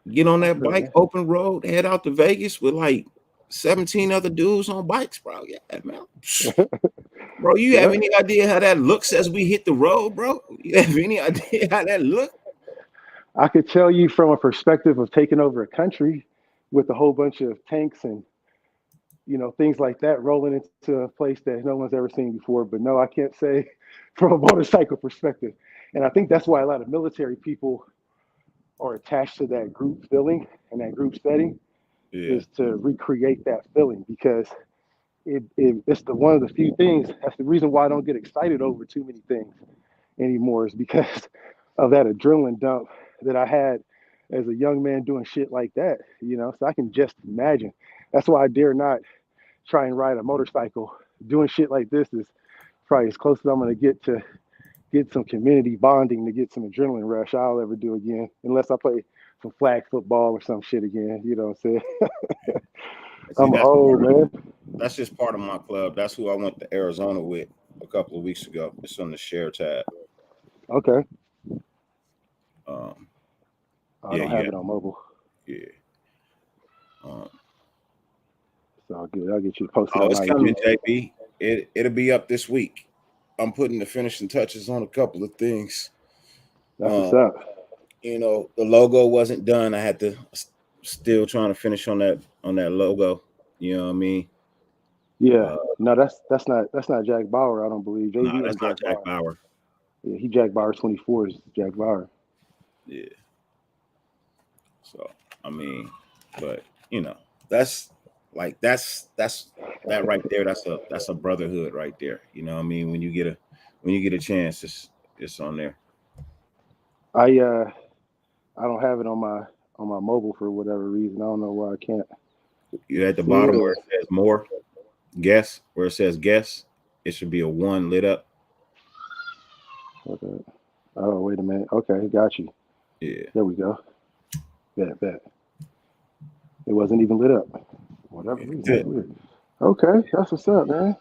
get on I that feel bike, that. open road, head out to Vegas with like 17 other dudes on bikes, bro. Yeah, man. Bro, you have Yeah. any idea how that looks as we hit the road, bro? You have any idea how that look? I could tell you from a perspective of taking over a country with a whole bunch of tanks and things like that rolling into a place that no one's ever seen before. But no, I can't say from a motorcycle perspective. And I think that's why a lot of military people are attached to that group feeling and that group setting Yeah. is to recreate that feeling because it's one of the few things. That's the reason why I don't get excited over too many things anymore is because of that adrenaline dump that I had as a young man doing shit like that. So I can just imagine. That's why I dare not try and ride a motorcycle. Doing shit like this is probably as close as I'm going to get some community bonding to get some adrenaline rush I'll ever do again, unless I play some flag football or some shit again. You know what I'm saying? See, I'm old, man. that's just part of my club. That's who I went to Arizona with a couple of weeks ago. It's on the share tab. Okay. Um, I yeah, don't have it on mobile. yeah. It's all good. I'll get you posted Oh, on it's IG. coming, JP. It'll be up this week. I'm putting the finishing touches on a couple of things. That's what's up. The logo wasn't done. I had to still trying to finish on that logo. You know what I mean? Yeah. No, that's not Jack Bauer. I don't believe. No, JB that's on not Jack Jack Bauer. Bauer. Yeah, he Jack Bauer 24 is Jack Bauer. Yeah. So I mean, but that's that right there. That's a brotherhood right there. You know what I mean? When you get a chance, it's on there. I don't have it on my mobile for whatever reason. I don't know why I can't. You're at the bottom where it says more. Guess where it says guess. It should be a 1 lit up. Okay. Oh, wait a minute. Okay, got you. Yeah. There we go. Bet. It wasn't even lit up. Whatever reason. That's weird. Okay, that's what's up, man.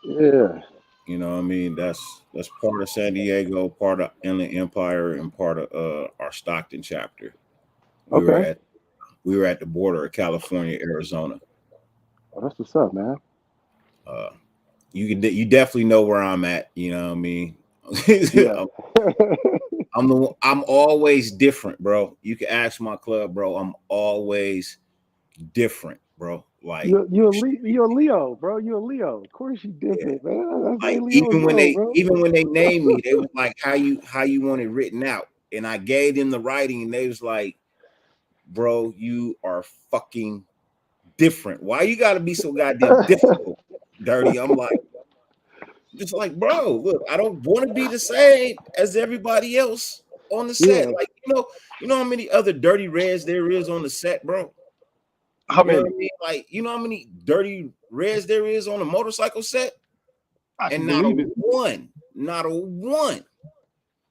Yeah. You know what I mean? That's part of San Diego, part of Inland Empire, and part of our Stockton chapter. We were Okay. at the border of California, Arizona. Oh, that's what's up, man. You definitely know where I'm at. You know what I mean? Yeah. I'm always different, bro. You can ask my club, bro. I'm always different, bro. Like you're a Leo, bro. You're a Leo. Of course you different, man. That's like the Leos go, bro. even when they named me, they was like, how you want it written out? And I gave them the writing, and they was like, bro, you are fucking different. Why you gotta be so goddamn difficult, dirty? I'm like, just like, bro, look, I don't want to be the same as everybody else on the set. Yeah. Like, you know how many other dirty reds there is on the set, bro? How You know many? what I mean? Like, you know how many dirty reds there is on a motorcycle set? I can And believe it. not a one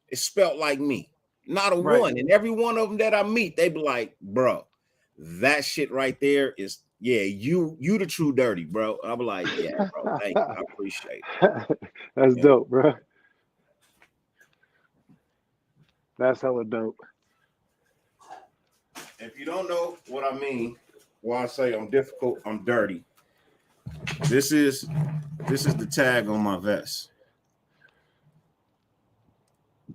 is spelt like me. Not a Right. one. And every one of them that I meet, they be like, bro, that shit right there is, yeah, you the true dirty, bro. I'm like, yeah, bro, thank you. I appreciate it. That's dope, bro. That's hella dope. If you don't know what I mean, why I say I'm difficult, I'm dirty. This is the tag on my vest.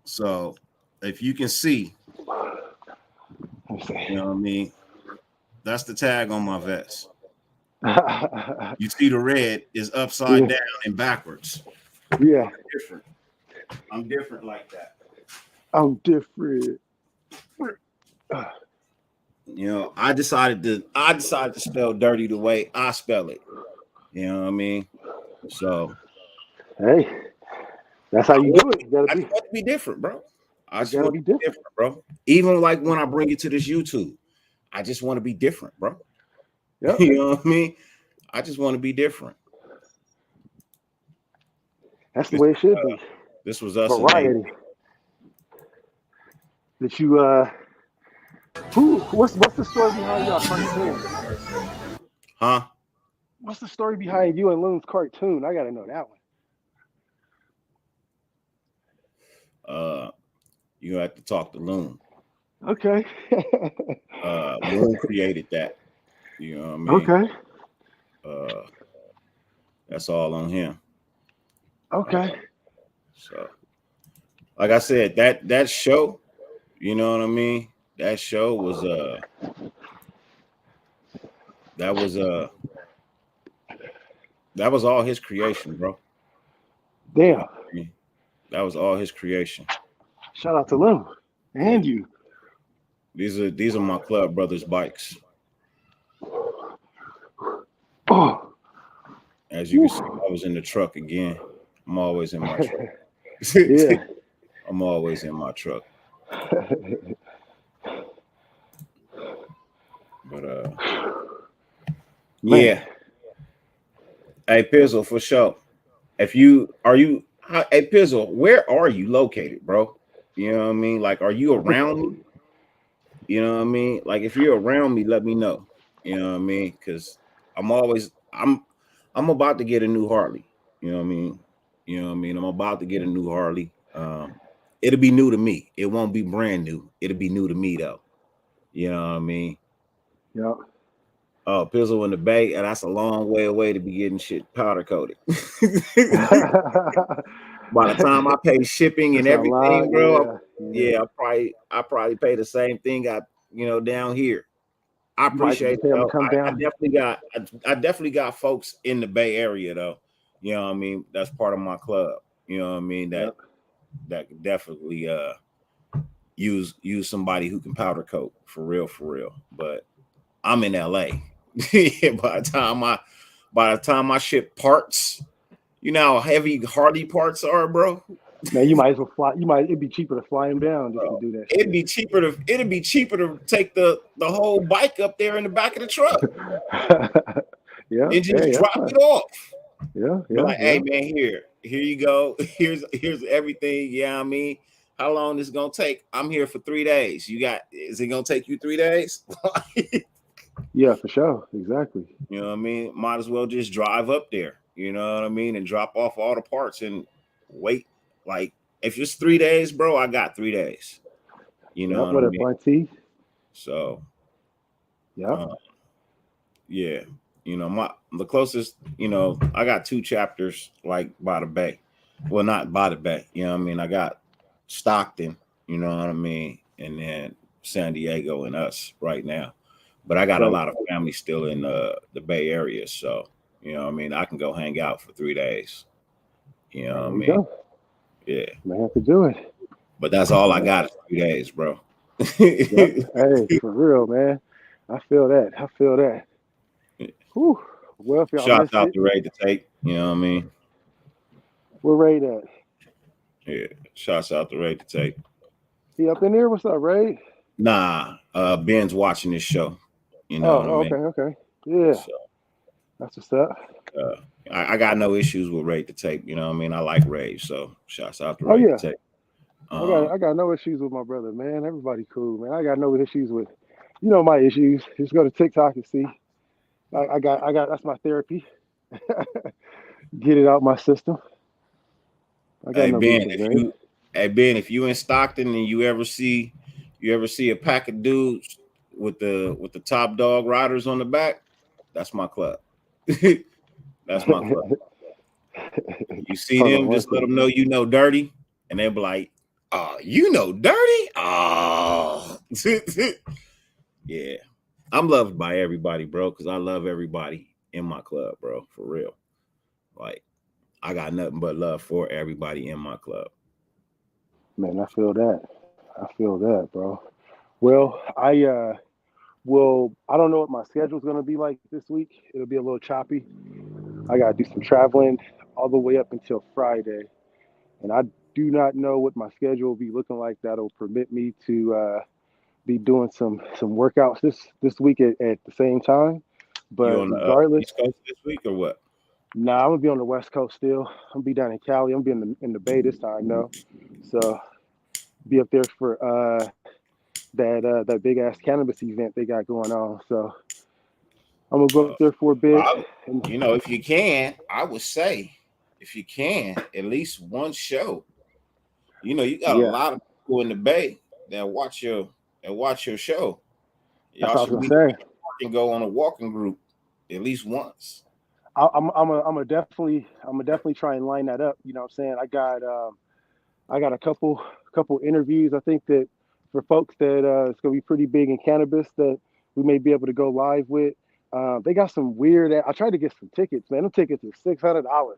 So if you can see, you know what I mean? That's the tag on my vest. You see the red is upside down and backwards. Yeah. I'm different like that. I'm different. You know, I decided to spell dirty the way I spell it. You know what I mean? So hey, that's how you do it. You I just want to be different, bro. I just want to be different, bro. Even like when I bring it to this YouTube, I just want to be different, bro. Yep. You know what I mean? I just want to be different. That's the way it should be. This was us. Variety. That you what's the story behind your cartoon? Huh? What's the story behind you and Loon's cartoon? I gotta know that one. You have to talk to Loon. Okay. Loon created that. You know what I mean? Okay. That's all on him. Okay. So, like I said, that show, you know what I mean? That show was that was all his creation, bro. Damn. That was all his creation. Shout out to Loon and you. These are my club brothers' bikes. Oh. As you can see, I was in the truck again. I'm always in my truck. Yeah. I'm always in my truck. But yeah. Hey Pizzle, for sure. Hey Pizzle, where are you located, bro? You know what I mean? Like, are you around me? You know what I mean? Like, if you're around me, let me know. You know what I mean? Because I'm about to get a new Harley. You know what I mean? You know what I mean? I'm about to get a new Harley. It'll be new to me. It won't be brand new. It'll be new to me though. You know what I mean? Yeah. Oh, Pizzle in the Bay, and that's a long way away to be getting shit powder coated. By the time I pay shipping and everything, bro, I probably pay the same thing down here. I appreciate it though. I definitely got folks in the Bay Area though. You know what I mean? That's part of my club. You know what I mean? That could definitely use somebody who can powder coat for real. But I'm in LA. By the time I ship parts, you know how heavy Harley parts are, bro. Man, you might as well fly. It'd be cheaper to fly him down just to do that. It'd be cheaper to take the whole bike up there in the back of the truck. And just drop it off. Yeah. Like, hey man, here you go. Here's everything. Yeah, I mean, how long this is gonna take? I'm here for 3 days. Is it gonna take you 3 days? Yeah, for sure. Exactly. You know what I mean? Might as well just drive up there. you know what I mean, and drop off all the parts and wait. Like if it's 3 days, bro, I got 3 days. You know what I mean? Plenty. So, yeah, yeah, you know, the closest, you know, I got 2 chapters like by the bay. Well, not by the bay, you know what I mean? I got Stockton, you know what I mean, and then San Diego and us right now. But I got a lot of family still in the Bay Area, so you know what I mean, I can go hang out for 3 days. You know what I mean? Yeah. Man, have to do it. But that's all I got is 3 days, bro. Yep. Hey, for real, man. I feel that. Whew. Well, if y'all Shout out it, to Ray to take. You know what I mean? Where Ray at? Yeah. Shouts out to Ray to take. He up in there? What's up, Ray? Nah. Ben's watching this show. You know what I mean? Okay. Yeah. So, that's what's up. I got no issues with Ray to take. You know what I mean? I like Ray, so shouts out to Ray to take. I got no issues with my brother, man. Everybody cool, man. I got no issues with, you know, my issues. Just go to TikTok and see. I got that's my therapy. Get it out my system. I got no Ben, if you in Stockton and you ever see a pack of dudes with the top dog riders on the back, that's my club. That's my club. You see them, just let them know you know Dirty, and they'll be like, "Oh, you know Dirty? Oh." Yeah. I'm loved by everybody, bro, because I love everybody in my club, bro, for real. Like, I got nothing but love for everybody in my club. Man, I feel that, bro. Well, I don't know what my schedule's gonna be like this week. It'll be a little choppy. I gotta do some traveling all the way up until Friday, and I do not know what my schedule will be looking like. That'll permit me to be doing some workouts this week at the same time. But you on regardless, the East Coast this week or what? Nah, I'm gonna be on the West Coast still. I'm gonna be down in Cali. I'm gonna be in the Bay this time, no. So be up there for that big ass cannabis event they got going on. So I'm gonna go up there for a bit. You know, if you can, I would say, if you can, at least one show. You know, you got a lot of people in the Bay that watch your show. Y'all should be and go on a walking group at least once. I'm definitely try and line that up. You know what I'm saying? I got a couple interviews. I think that for folks that it's gonna be pretty big in cannabis that we may be able to go live with. They got some weird. I tried to get some tickets, man. Them tickets are $600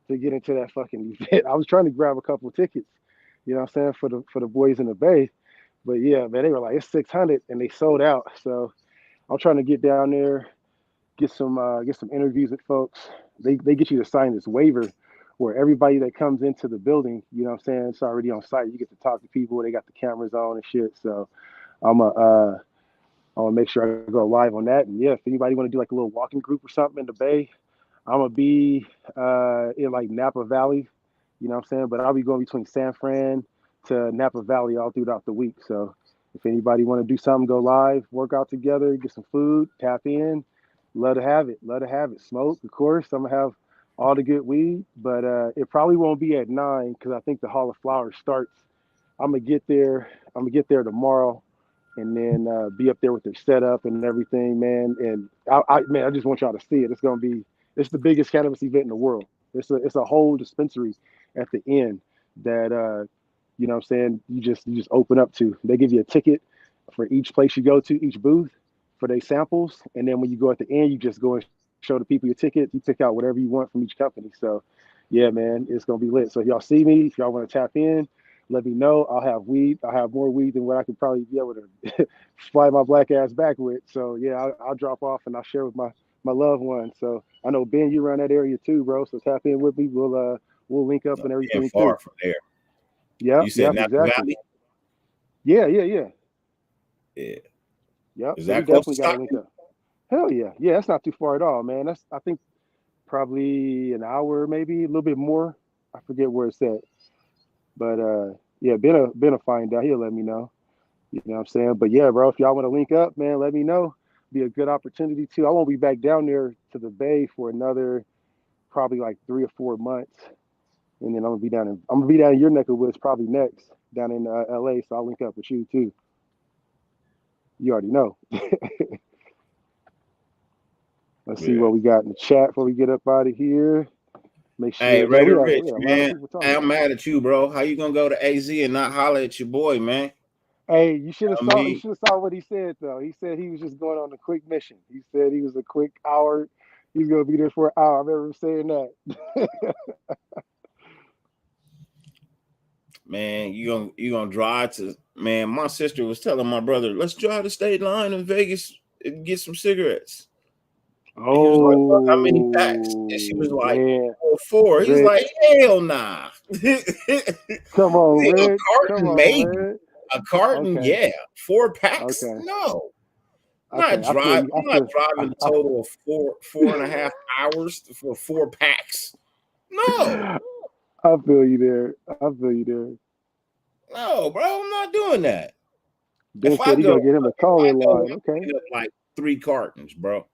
to get into that fucking event. I was trying to grab a couple tickets, you know what I'm saying, for the boys in the Bay. But yeah, man, they were like, it's 600 and they sold out. So I'm trying to get down there, get some interviews with folks. They get you to sign this waiver where everybody that comes into the building, you know what I'm saying, it's already on site. You get to talk to people. They got the cameras on and shit. So I'm gonna make sure I go live on that. And yeah, if anybody want to do like a little walking group or something in the Bay, I'm gonna be in like Napa Valley, you know what I'm saying? But I'll be going between San Fran to Napa Valley all throughout the week. So if anybody want to do something, go live, work out together, get some food, tap in, love to have it. Smoke, of course. I'm gonna have all the good weed, but it probably won't be at 9 because I think the Hall of Flowers starts. I'm gonna get there tomorrow and then be up there with their setup and everything, man. And I just want y'all to see it. It's the biggest cannabis event in the world. It's a whole dispensary at the end that you know what I'm saying, you just open up to. They give you a ticket for each place you go to, each booth for their samples, and then when you go at the end, you just go and show the people your ticket. You pick out whatever you want from each company. So yeah, man, it's gonna be lit. So if y'all see me, if y'all want to tap in, let me know. I'll have weed. I'll have more weed than what I could probably be able to fly my black ass back with. So yeah, I'll drop off and I'll share with my loved ones. So I know Ben, you around that area too, bro. So tap in with me. We'll link up and everything. Far from there. Yeah. You said Napa Valley? Yeah. Yeah. Yep. Is that close to Stockton? Link up. Hell yeah. Yeah, that's not too far at all, man. That's, I think, probably an hour, maybe a little bit more. I forget where it's at. But yeah, been a find out. He'll let me know. You know what I'm saying? But yeah, bro, if y'all want to link up, man, let me know. Be a good opportunity too. I won't be back down there to the Bay for another probably like 3 or 4 months, and then I'm gonna be down in your neck of woods probably next, down in LA. So I'll link up with you too. You already know. Let's see what we got in the chat before we get up out of here. Make sure. Hey, we Rich, have man. Hey, I'm mad at you, bro. How you gonna go to AZ and not holler at your boy, man? Hey, you should have saw. You should have saw what he said though. He said he was just going on a quick mission. He said he was a quick hour. He's gonna be there for an hour. I remember him saying that. Man, you gonna drive to, man. My sister was telling my brother, let's drive the state line in Vegas and get some cigarettes. And he was like, well, how many packs? And she was like, man. 4. He's like, hell nah. Come on, Rick. A carton, maybe. A carton, yeah. 4 packs? Okay. No. I'm not driving a total of 4.5 hours for 4 packs. No. I feel you there. No, bro, I'm not doing that. Ben said he's gonna get him a calling line. Okay. Like 3 cartons, bro.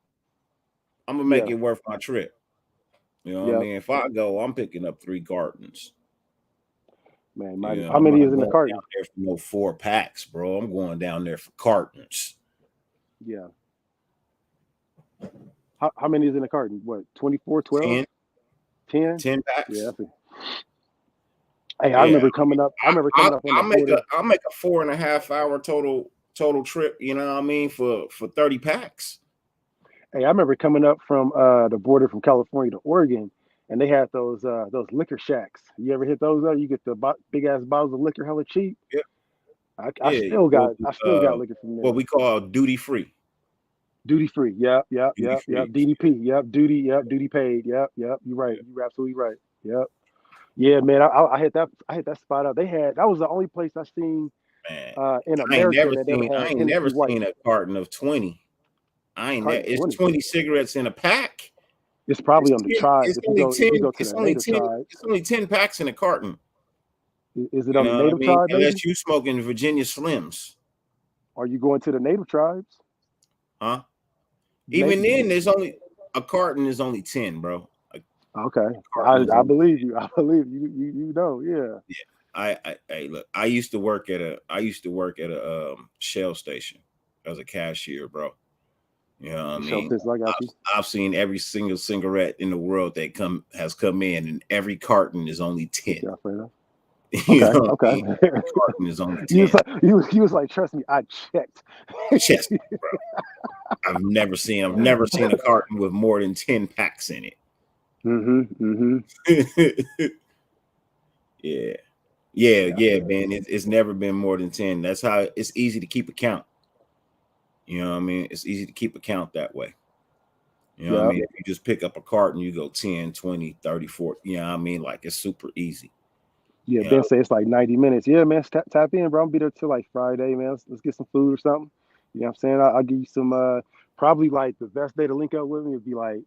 I'm gonna make it worth my trip. You know what I mean? If I go, I'm picking up 3 cartons. Man, how many is in the carton? There for no 4 packs, bro. I'm going down there for cartons. Yeah. How many is in the carton? What, 24, 12? 10? 10 packs. Yeah. Hey, I remember coming up. I'll make a 4.5 hour total trip. You know what I mean, for 30 packs. Hey, I remember coming up from the border from California to Oregon, and they had those liquor shacks. You ever hit those up? You get the big ass bottles of liquor hella cheap. Yeah. I still got liquor from there. What we call duty free. Duty free. Yep. DDP. Yep. Duty paid. Yep. You're right. You're absolutely right. Yep. Yeah, man. I hit that spot up. That was the only place I seen in America. I ain't never seen a carton of 20. It's 20 cigarettes in a pack. It's probably on the tribe. It's only 10 packs in a carton. Is it on the native tribe? Unless you smoking Virginia Slims. Are you going to the native tribes? Huh? Even then, there's only a carton is only 10, bro. Okay, I believe you. I believe you. You know, yeah. Yeah. I look. I used to work at a Shell station as a cashier, bro. You know what I mean? I've seen every single cigarette in the world that has come in, and every carton is only 10. Okay. Carton is only 10. He was like, trust me, I checked. Bro. I've never seen a carton with more than 10 packs in it. Yeah, man. It's never been more than 10. That's how it's easy to keep a count. You know what I mean? It's easy to keep a count that way. You know what I mean? If you just pick up a carton, you go 10, 20, 30, 40. You know what I mean? Like, it's super easy. Yeah, Ben say it's like 90 minutes. Yeah, man, tap in, bro. I'll be there till like Friday, man. Let's get some food or something. You know what I'm saying? I'll give you some, probably like the best day to link up with me would be like,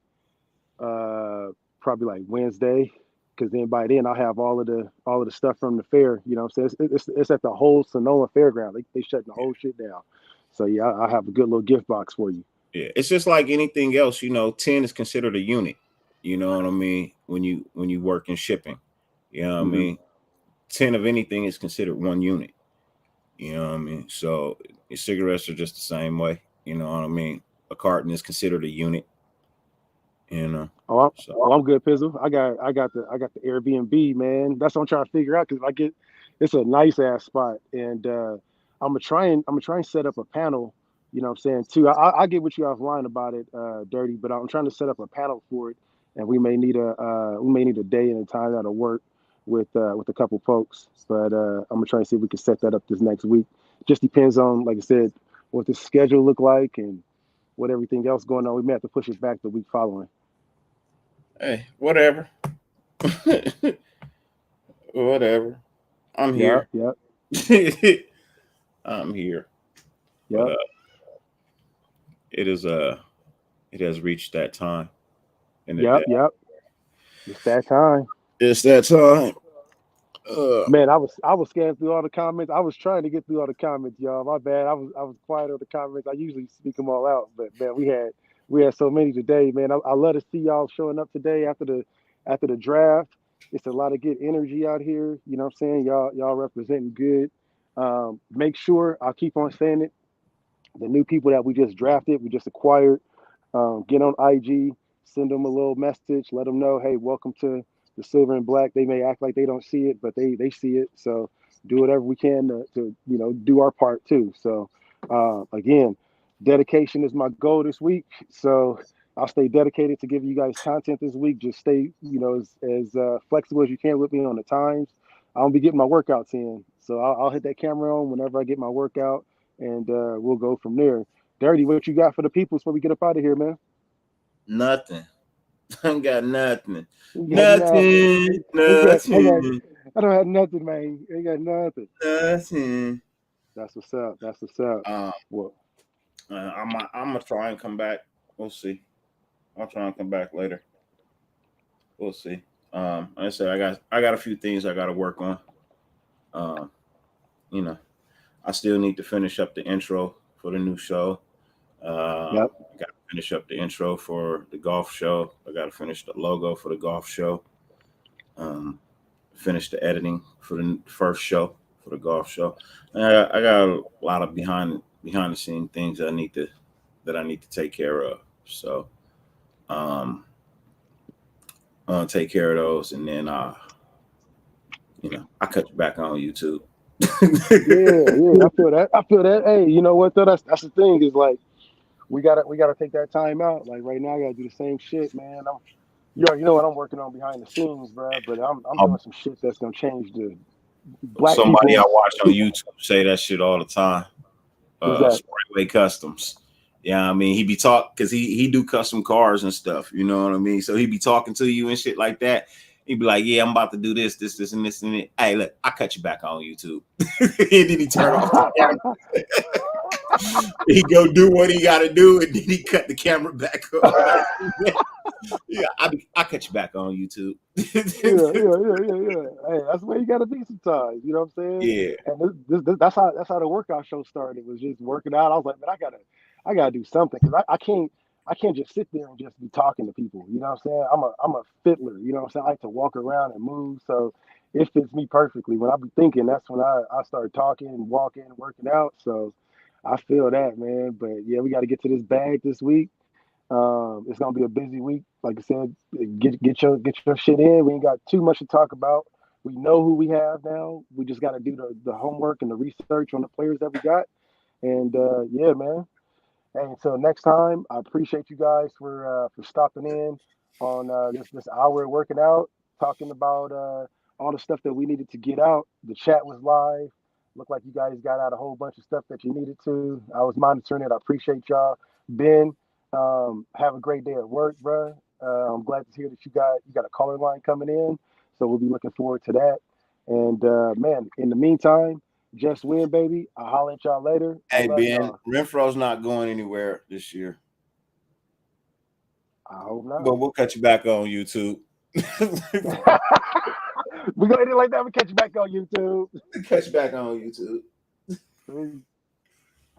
probably like Wednesday. Because then by then I'll have all of the stuff from the fair. You know what I'm saying? It's at the whole Sonoma Fairground. They shutting the whole shit down. So yeah, I'll have a good little gift box for you. Yeah, it's just like anything else. 10 is considered a unit. You know what I mean? When you work in shipping, you know what I mean? 10 of anything is considered 1 unit. You know what I mean? So cigarettes are just the same way. You know what I mean? A carton is considered a unit. You know. I'm good, Pizzle. I got the Airbnb, man. That's what I'm trying to figure out, because it's a nice ass spot, and I'm gonna try and set up a panel. You know what I'm saying, too. I get what you offline about it, Dirty, but I'm trying to set up a panel for it, and we may need a day and a time that'll work with a couple folks. But I'm gonna try and see if we can set that up this next week. Just depends on, like I said, what the schedule look like and what everything else going on. We may have to push it back the week following. Hey, whatever. Whatever. I'm here. Yep. I'm here. Yep. It has reached that time. Yep. It's that time. It's that time. Man, I was scanning through all the comments. I was trying to get through all the comments, y'all. My bad. I was quiet on the comments. I usually speak them all out, but man, we had so many today, man. I love to see y'all showing up today after the after the draft. It's a lot of good energy out here. You know what I'm saying? Y'all representing good. Make sure, I'll keep on saying it, the new people that we just drafted, we just acquired, get on IG, send them a little message, let them know, hey, welcome to the Silver and Black. They may act like they don't see it, but they see it. So do whatever we can to do our part too. So again, dedication is my goal this week. So I'll stay dedicated to give you guys content this week. Just stay, as flexible as you can with me on the times. I'll be getting my workouts in. So I'll hit that camera on whenever I get my workout, and we'll go from there. Dirty, what you got for the people before we get up out of here, man? Nothing. I ain't got nothing. Nothing. Nothing. I don't have nothing, man. Ain't got nothing. Nothing. That's what's up. That's what's up. Well, I'm gonna try and come back. We'll see. I'll try and come back later. We'll see. Like I said, I got a few things I got to work on. I still need to finish up the intro for the new show. Yep. I got to finish up the intro for the golf show. I got to finish the logo for the golf show. Finish the editing for the first show for the golf show. I got a lot of behind the scene things that I need to take care of. So I'll take care of those, and then I cut you back on YouTube. yeah, I feel that. Hey, you know what though? That's the thing, is like we gotta take that time out. Like right now, I gotta do the same shit, man. You know what I'm working on behind the scenes, bro. But I'm doing some shit that's gonna change the black Somebody people. I watch on YouTube say that shit all the time. Sprayway Customs. Yeah, I mean, he be because he do custom cars and stuff. You know what I mean? So he be talking to you and shit like that. He'd be like, yeah, I'm about to do this, and this, and it. Hey, look, I cut you back on YouTube. And then he turn off the camera. He go do what he got to do, and then he cut the camera back on. Yeah, I cut you back on YouTube. Yeah. Hey, that's where you got to be sometimes. You know what I'm saying? Yeah. And that's how the workout show started. Was just working out. I was like, man, I gotta do something, because I can't just sit there and just be talking to people. You know what I'm saying? I'm a fiddler. You know what I'm saying? I like to walk around and move. So it fits me perfectly. When I be thinking, that's when I start talking, walking, working out. So I feel that, man. But yeah, we got to get to this bag this week. It's gonna be a busy week. Like I said, get your shit in. We ain't got too much to talk about. We know who we have now. We just got to do the homework and the research on the players that we got. And yeah, man. Hey, until next time, I appreciate you guys for stopping in on this hour of working out, talking about all the stuff that we needed to get out. The chat was live. Looked like you guys got out a whole bunch of stuff that you needed to. I was monitoring it. I appreciate y'all. Ben, have a great day at work, bro. I'm glad to hear that you got a caller line coming in, so we'll be looking forward to that. And man, in the meantime, just win, baby. I'll holler at y'all later. Hey, Ben, Renfro's not going anywhere this year. I hope not. But we'll cut you back on YouTube. We're going to do it like that. We'll catch you back on YouTube. Catch you back on YouTube.